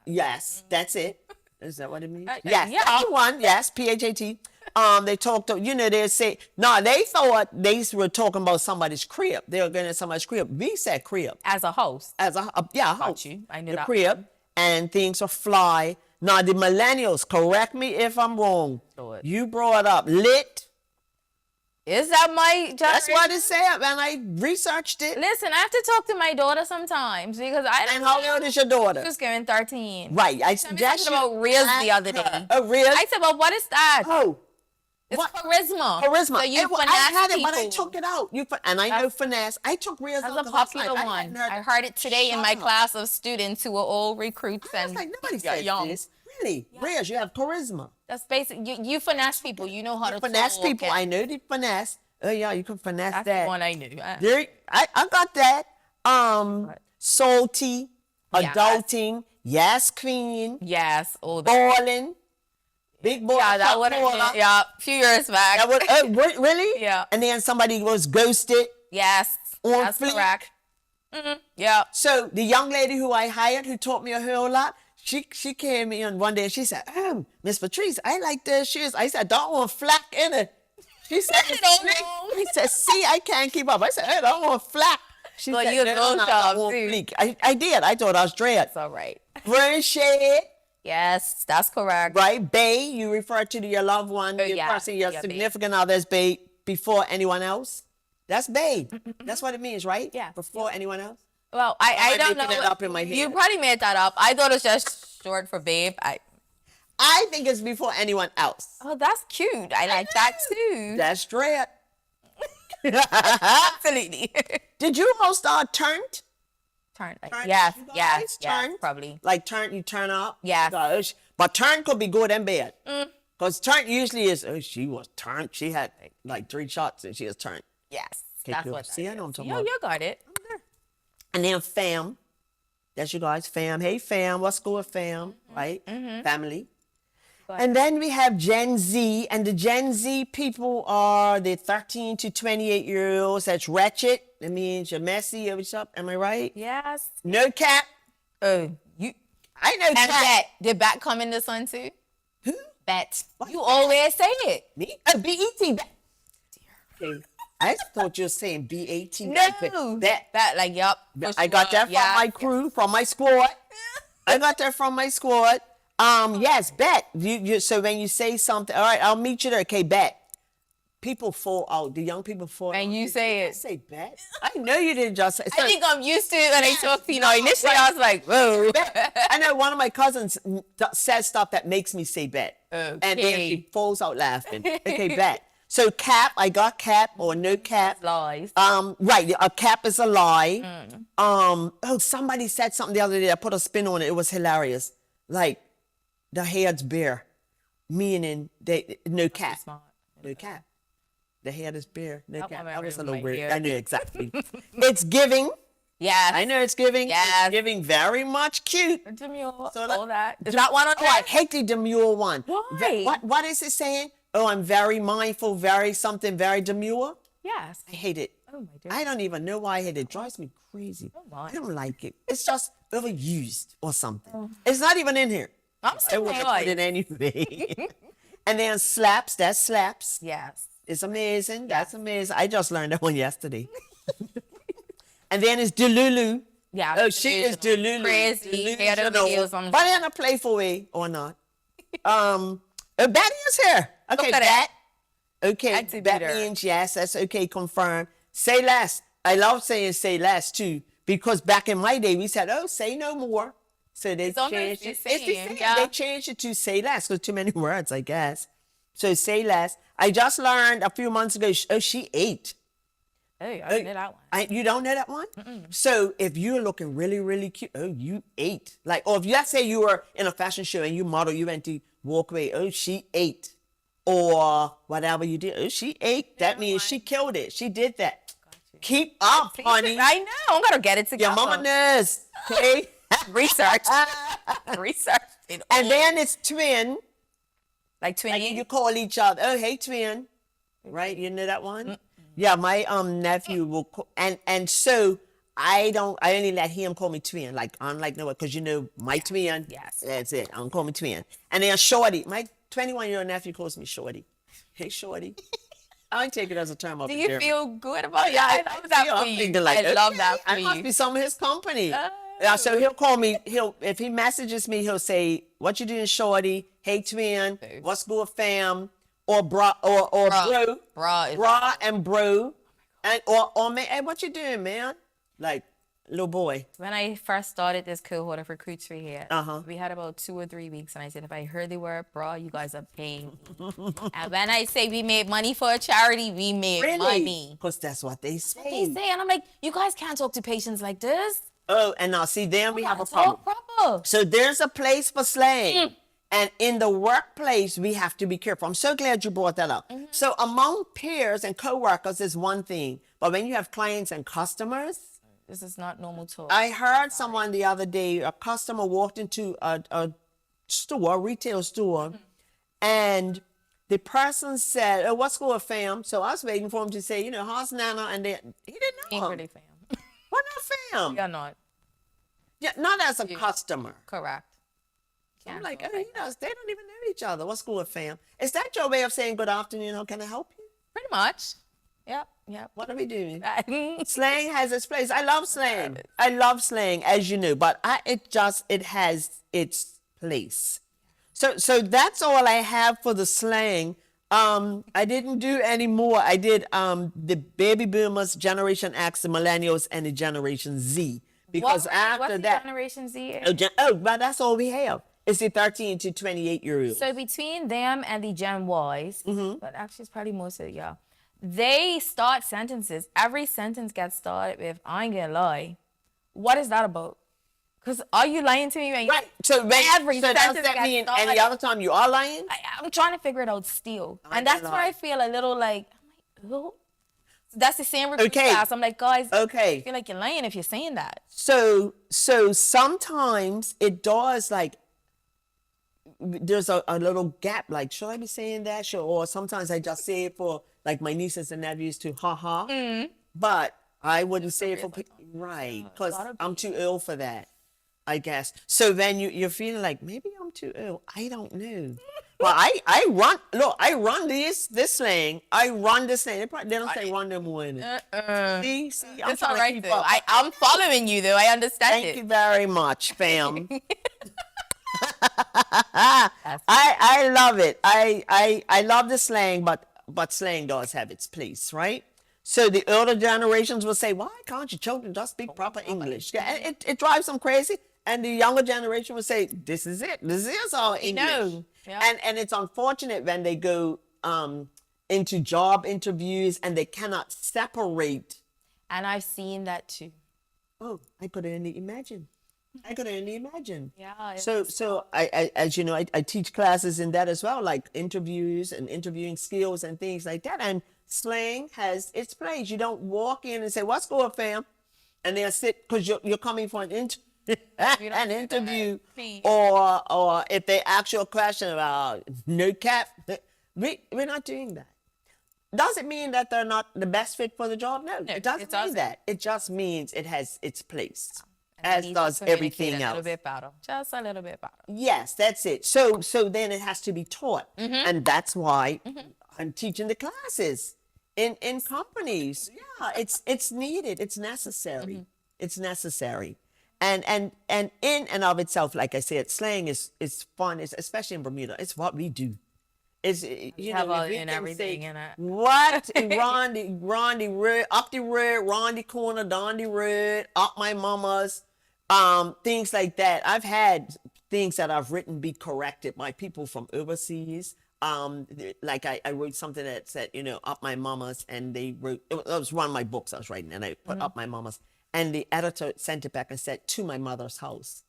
Yes, that's it. Is that what it means? Yeah. Yes, that's the one. Yes, P-H-A-T. They talked to, they say, no, they thought they were talking about somebody's crib. They were going to somebody's crib. We said crib. As a host. As a house. you. I knew the that crib, one. and things are fly. Now, the millennials, correct me if I'm wrong. Sure. You brought up lit. Is that my generation? That's what it said, and I researched it. Listen, I have to talk to my daughter sometimes because I don't And how old is your daughter? She was getting 13. Right. I was talking about Riz the other day. Oh, Riz? I said, well, what is that? Oh. It's what? charisma. Charisma. So you I finesse had it, people. but I took it out. And I know finesse. I took Riz That's out a 'cause I was popular like, one. I I heard it today in my Shut up. class of students who were all recruits I was and like, nobody said young. this. Really? Riz, you have charisma. That's basic. You finesse people. You know how to Finesse talk people. and- I know the finesse. Oh, yeah, you can finesse That's that. the one I knew. I got that. Salty, Yes. adulting, yes, queen, Yes, all that. balling, big boy. Yeah, that would have. Yeah, a few years back. That would, really? Yeah. And then somebody was ghosted. Yes, On that's fleek. correct. Yeah. So the young lady who I hired, who taught me a whole lot, she came in one day and she said, Miss Patrice, I like the shoes. I said, don't want flack in it. She said, Don't "Fleek." know. He said, see, I can't keep up. I said, I don't want flack. She Well, said, you "No, go no, shop, I want too. fleek." I did. I thought I was dread. It's all right. Burn shade, Yes, that's correct. right? Bay, you refer to your loved one, your yeah. person, your Yeah, bae. significant other as bay before anyone else. That's bay. That's what it means, right? Yeah. Before anyone else. Well, I I'm don't know. making it up in my You head. probably made that up. I thought it was just short for babe. I think it's before anyone else. Oh, that's cute. I like that too. That's dread. Absolutely. Did you all start turned? Turn. Like, Turn, yes, you yes, guys yes, turned? probably. Like turn, you turn up? Yes. Gosh. But turn could be good and bad. Because turn usually is, oh, she was turned. She had like 3 shots and she was turned. Yes, Okay, that's cool. what. See, I know what I'm talking Yo, about. you got it. And then fam. That's you guys, fam. Hey, fam. What's good, fam? Right? Family. And then we have Gen Z. And the Gen Z people are the 13 to 28-year-olds. That's wretched. That means you're messy or what's up. Am I right? Yes. No cap. Oh, you. I know And cap. Bet. Did Bet come in this one too? Who? Bet. You always say it. Me? Oh, B-E-T. Okay. I thought you were saying B-A-T. No. Bet. Bet. Like, yup. I got that from my crew, from my squad. I got that from my squad. Yes, bet. So when you say something, all right, I'll meet you there. Okay, bet. People fall out. The young people fall out. And you say I it. say bet. I know you didn't just say. I think I'm used to it when I talk to you. No, Initially, right. I was like, whoa. I know one of my cousins says stuff that makes me say bet. And then Okay. she falls out laughing. Okay, bet. So cap, I got cap or no cap. Lies. Right, a cap is a lie. Oh, somebody said something the other day. I put a spin on it. It was hilarious. Like, the head's bare, meaning they no cap, Smart. no cap. The head is bare, no That cap. one That was a right little weird. here. I knew exactly. It's giving. Yes. I know it's giving. Yes. It's giving very much cute. Demure. So all that. Is that one on Oh, I there? hate the demure one. Why? What is it saying? Oh, I'm very mindful, very something, very demure. Yes. I hate it. Oh my dear. I don't even know why I hate it. It drives me crazy. my. I don't like it. It's just overused or something. It's not even in here. I'm I saying would have like, put it anyway. And then slaps, that's slaps. Yes. It's amazing. That's amazing. I just learned that one yesterday. And then it's delulu. Yeah. Oh, she is delulu. Crazy. Hair the videos on But in a playful way or not. Betty is here. Okay, Look at that. Okay, That's that better. means yes. That's okay. Confirmed. Say less. I love saying say less too, because back in my day we said, "Oh, say no more." So they changed it. It's the same. Yeah. They changed it to say less because too many words, I guess. So say less. I just learned a few months ago. Oh, she ate. Hey, I didn't know that one. You don't know that one? So if you're looking really, really cute, oh, you ate. Like, or if let's say you were in a fashion show and you model, you went to walk away, oh, she ate. Or whatever you did, oh, she ate. That means she killed it. She did that. Keep up, honey. I know. I'm going to get it together. Your mama knows. Okay? Research. Research. And then it's twin. Like twin. Like you call each other, oh, hey, twin. Right? You know that one? Yeah, my nephew will call, and so I only let him call me twin. Like, I'm like, no, because you know, my twin. Yes. That's it. I'm call me twin. And then shorty. My 21-year-old nephew calls me shorty. Hey, shorty. I take it as a term of Do you endearment. feel good about it? Yeah, I love that for you. I love that for I must you. be some of his company. Yeah, so he'll call me. If he messages me, he'll say, "What you doing, shorty? Hey, twin. What's good, fam?" Or bra or bro. Bra and bro. And or man, hey, what you doing, man? Like, little boy. When I first started this cohort of recruits we had, Uh-huh. we had about 2 or 3 weeks, and I said, if I heard the word bra, you guys are paying me. And when I say we made money for a charity, we made money. Because that's what they say. They say, and I'm like, you guys can't talk to patients like this. Oh, and now see, then we have a Talk problem. proper. So there's a place for slang. And in the workplace, we have to be careful. I'm so glad you brought that up. So among peers and coworkers is one thing. But when you have clients and customers, This is not normal talk. I heard someone the other day, a customer walked into a store, a retail store, and the person said, "Oh, what's going on, fam?" So I was waiting for him to say, how's Nana? And he didn't know Ain't him. really fam. What not fam? You're not. Yeah, not as a customer. Correct. I'm like, oh, they don't even know each other. What's going on, fam? Is that your way of saying good afternoon? How can I help you? Pretty much. Yep. What are we doing? Yep. Slang has its place. I love slang. I love slang, as you know, but it has its place. So that's all I have for the slang. I didn't do any more. I did the baby boomers, Generation X, the millennials, and the Generation Z. Because after what's that, the Generation Z? but that's all we have. It's the 13 to 28-year-olds. So between them and the Gen Ys, but actually it's probably most of y'all, they start sentences. Every sentence gets started with, I ain't gonna lie. What is that about? Because are you lying to me? Right. So every does sentence that gets mean started. any other time you are lying? I'm trying to figure it out still. And that's gonna where lie. I feel a little like, I'm like, oh. That's the same recruit Okay. class. I'm like, guys, Okay. I feel like you're lying if you're saying that. So sometimes it does, like, there's a little gap, like, should I be saying that? Sure. Or sometimes I just say it for, like, my nieces and nephews to ha. But I wouldn't say it for right, because I'm too ill for that, I guess. So then you're feeling like, maybe I'm too ill. I don't know. Well, I run this slang. I run this slang. They don't say run no more in it. See, I'm It's trying all to right keep though. up. I'm following you though. I understand Thank you it. very much, fam. I love it. I love the slang, but slang does have its place, right? So the older generations will say, why can't you children just speak proper English? Yeah, it drives them crazy. And the younger generation will say, this is it. This is our English. know. Yeah. And it's unfortunate when they go into job interviews and they cannot separate. And I've seen that too. Oh, I could only imagine. Yeah. So I as you know, I teach classes in that as well, like interviews and interviewing skills and things like that. And slang has its place. You don't walk in and say, "What's going on, fam?" And they'll sit because you're coming for an interview, or if they ask you a question about no cap, we're not doing that. Does it mean that they're not the best fit for the job? No, it doesn't mean that. It just means it has its place. as Needs to does communicate everything a little else. bit better. Just a little bit better. Yes, that's it. So then it has to be taught. And that's why I'm teaching the classes in companies. Yeah, it's needed. It's necessary. It's necessary. And in and of itself, like I said, slang is fun. It's, especially in Bermuda. It's what we do. It's, you Have know, all if we and can everything say, in it. what? Ron the road, up the road, round the corner, down the road, up my mama's, things like that. I've had things that I've written be corrected by people from overseas. Like I wrote something that said, you know, up my mama's, and they wrote, it was one of my books I was writing, and I put up my mama's, and the editor sent it back and said, to my mother's house.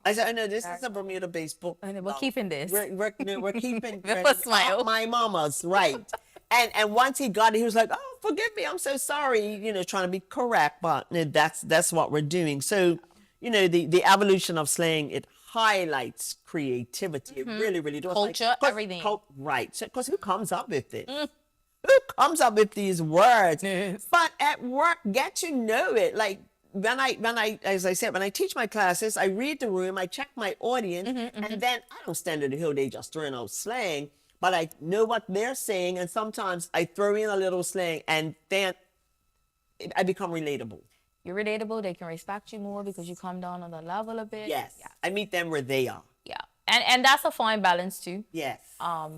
I said, oh no, this is a Bermuda-based book. And we're keeping this. We're keeping With a smile. my mama's, right. And once he got it, he was like, oh, forgive me, I'm so sorry, you know, trying to be correct, but you know, that's what we're doing. So, you know, the evolution of slang, it highlights creativity. It really, really does. Culture, everything. Right. So, because who comes up with this? Who comes up with these words? Yes. But at work, get to know it. Like, when I, as I said, when I teach my classes, I read the room, I check my audience, and then I don't stand on the hill, they just throwing out slang, but I know what they're saying, and sometimes I throw in a little slang, and then I become relatable. You're relatable. They can respect you more because you come down on the level a bit. Yes. Yeah. I meet them where they are. Yeah. And that's a fine balance too. Yes.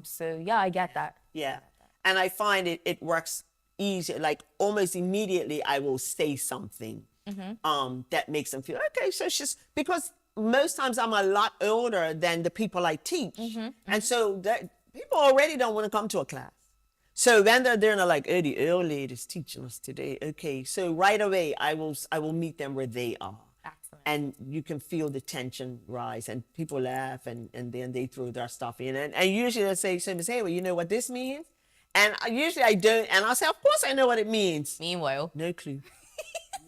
So yeah, I get that. Yeah. And I find it works easy. Like almost immediately I will say something that makes them feel, okay, so it's just because most times I'm a lot older than the people I teach. And so that people already don't want to come to a class. So when they're there and they're like, oh, the old lady's teaching us today. Okay, so right away I will meet them where they are. Excellent. And you can feel the tension rise, and people laugh, and then they throw their stuff in. And usually they'll say, so Miss Hayward, you know what this means? And usually I don't, and I'll say, of course I know what it means. Meanwhile, No clue.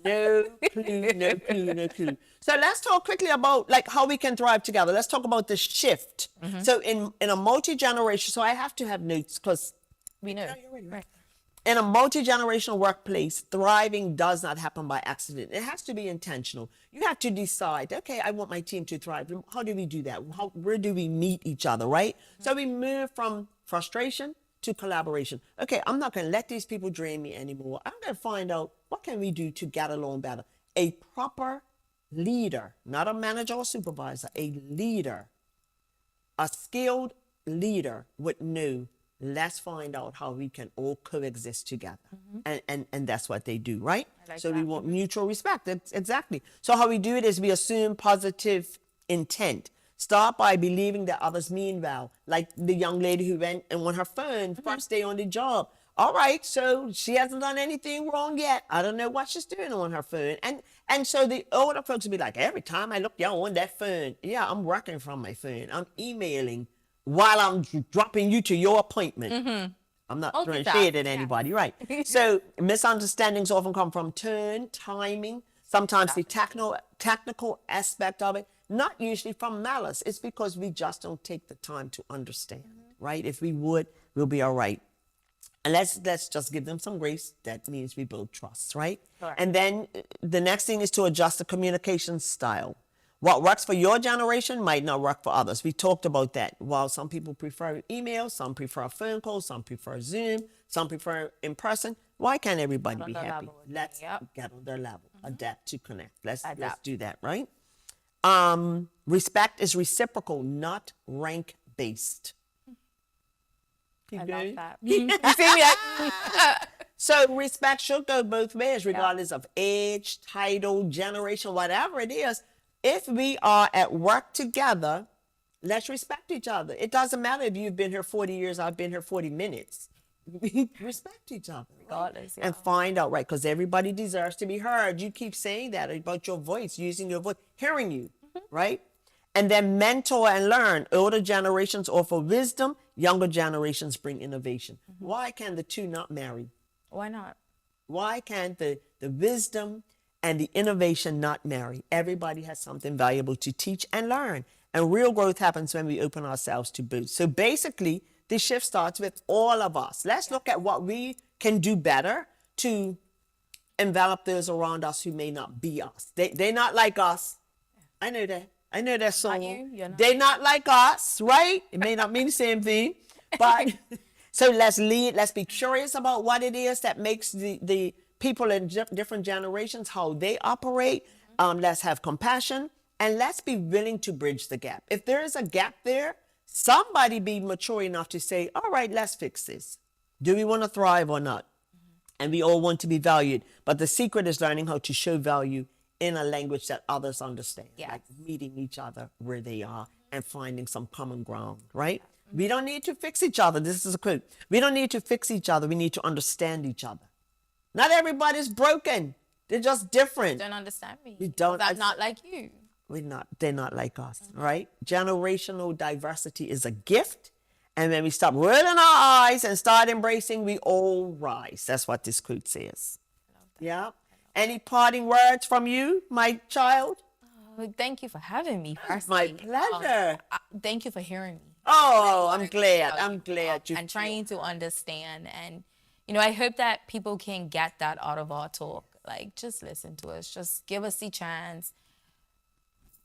No clue, no clue, no clue. So let's talk quickly about like how we can thrive together. Let's talk about the shift. So in a multi-generation, so I have to have notes because we know. right. In a multi-generational workplace, thriving does not happen by accident. It has to be intentional. You have to decide, okay, I want my team to thrive. How do we do that? Where do we meet each other, right? So we move from frustration to collaboration. Okay, I'm not going to let these people drain me anymore. I'm going to find out what can we do to get along better. A proper leader, not a manager or supervisor, a leader, a skilled leader would know, let's find out how we can all coexist together. And that's what they do, right? Like so that. we want mutual respect. Exactly. So how we do it is we assume positive intent. Start by believing that others mean well. Like the young lady who went and on her phone first day on the job. All right, so she hasn't done anything wrong yet. I don't know what she's doing on her phone. And so the older folks will be like, every time I look down on that phone, yeah, I'm working from my phone. I'm emailing while I'm dropping you to your appointment. I'm not throwing shade at anybody, right? So misunderstandings often come from tone, timing, sometimes the technical aspect of it, not usually from malice. It's because we just don't take the time to understand, right? If we would, we'll be all right. And let's just give them some grace. That means we build trust, right? Sure. And then the next thing is to adjust the communication style. What works for your generation might not work for others. We talked about that. While some people prefer email, some prefer phone calls, some prefer Zoom, some prefer in person. Why can't everybody be happy? Let's get on their level, adapt to connect. Let's do that, right? Respect is reciprocal, not rank based. I love that. You see me? So respect should go both ways, regardless of age, title, generation, whatever it is. If we are at work together, let's respect each other. It doesn't matter if you've been here 40 years, I've been here 40 minutes. Respect each other. Regardless, and find out, right? Because everybody deserves to be heard. You keep saying that about your voice, using your voice, hearing you, right? And then mentor and learn. Older generations offer wisdom. Younger generations bring innovation. Why can the two not marry? Why not? Why can't the wisdom and the innovation not marry? Everybody has something valuable to teach and learn. And real growth happens when we open ourselves to both. So basically, the shift starts with all of us. Let's look at what we can do better to envelop those around us who may not be us. They're not like us. I know that. I know that song. You're not. They're not like us, right? It may not mean the same thing, but so let's lead. Let's be curious about what it is that makes the people in different generations, how they operate. Let's have compassion, and let's be willing to bridge the gap. If there is a gap there, somebody be mature enough to say, all right, let's fix this. Do we want to thrive or not? And we all want to be valued. But the secret is learning how to show value in a language that others understand. Yes. Like meeting each other where they are and finding some common ground, right? We don't need to fix each other. This is a quote. We don't need to fix each other. We need to understand each other. Not everybody's broken. They're just different. Don't understand me. You don't. That's not like you. They're not like us, right? Generational diversity is a gift. And when we stop rolling our eyes and start embracing, we all rise. That's what this quote says. Yeah. Any parting words from you, my child? Oh, thank you for having me. It's my pleasure. Thank you for hearing me. Oh, I'm glad. I'm glad you. And trying to understand. And, I hope that people can get that out of our talk. Like, just listen to us. Just give us the chance.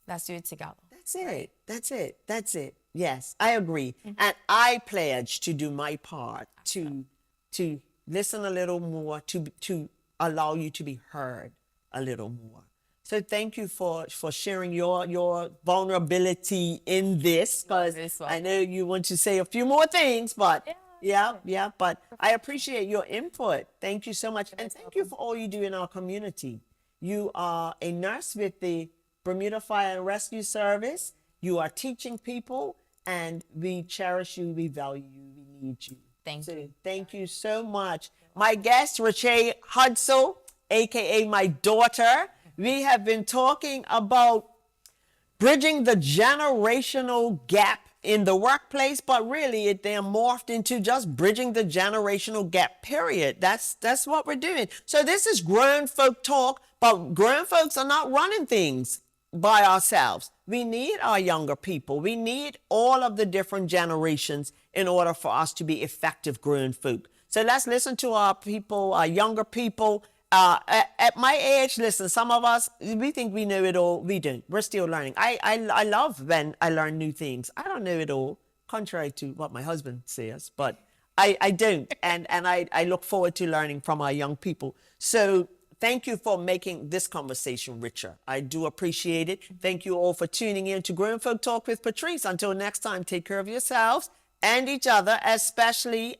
Let's do it together. That's it. That's it. That's it. Yes, I agree. And I pledge to do my part to listen a little more, to allow you to be heard a little more. So thank you for sharing your vulnerability in this, because I know you want to say a few more things, but yeah, but I appreciate your input. Thank you so much. And thank you for all you do in our community. You are a nurse with the Bermuda Fire and Rescue Service. You are teaching people, and we cherish you, we value you, we need you. Thank you so much. My guest, Rache Hudsell, aka my daughter. We have been talking about bridging the generational gap in the workplace, but really they are morphed into just bridging the generational gap, period. That's what we're doing. So this is grown folk talk, but grown folks are not running things by ourselves. We need our younger people. We need all of the different generations in order for us to be effective grown folk. So let's listen to our people, our younger people. At my age, listen, some of us, we think we know it all. We don't. We're still learning. I love when I learn new things. I don't know it all, contrary to what my husband says, but I don't. And I look forward to learning from our young people. So thank you for making this conversation richer. I do appreciate it. Thank you all for tuning in to Grown Folk Talk with Patrice. Until next time, take care of yourselves and each other, especially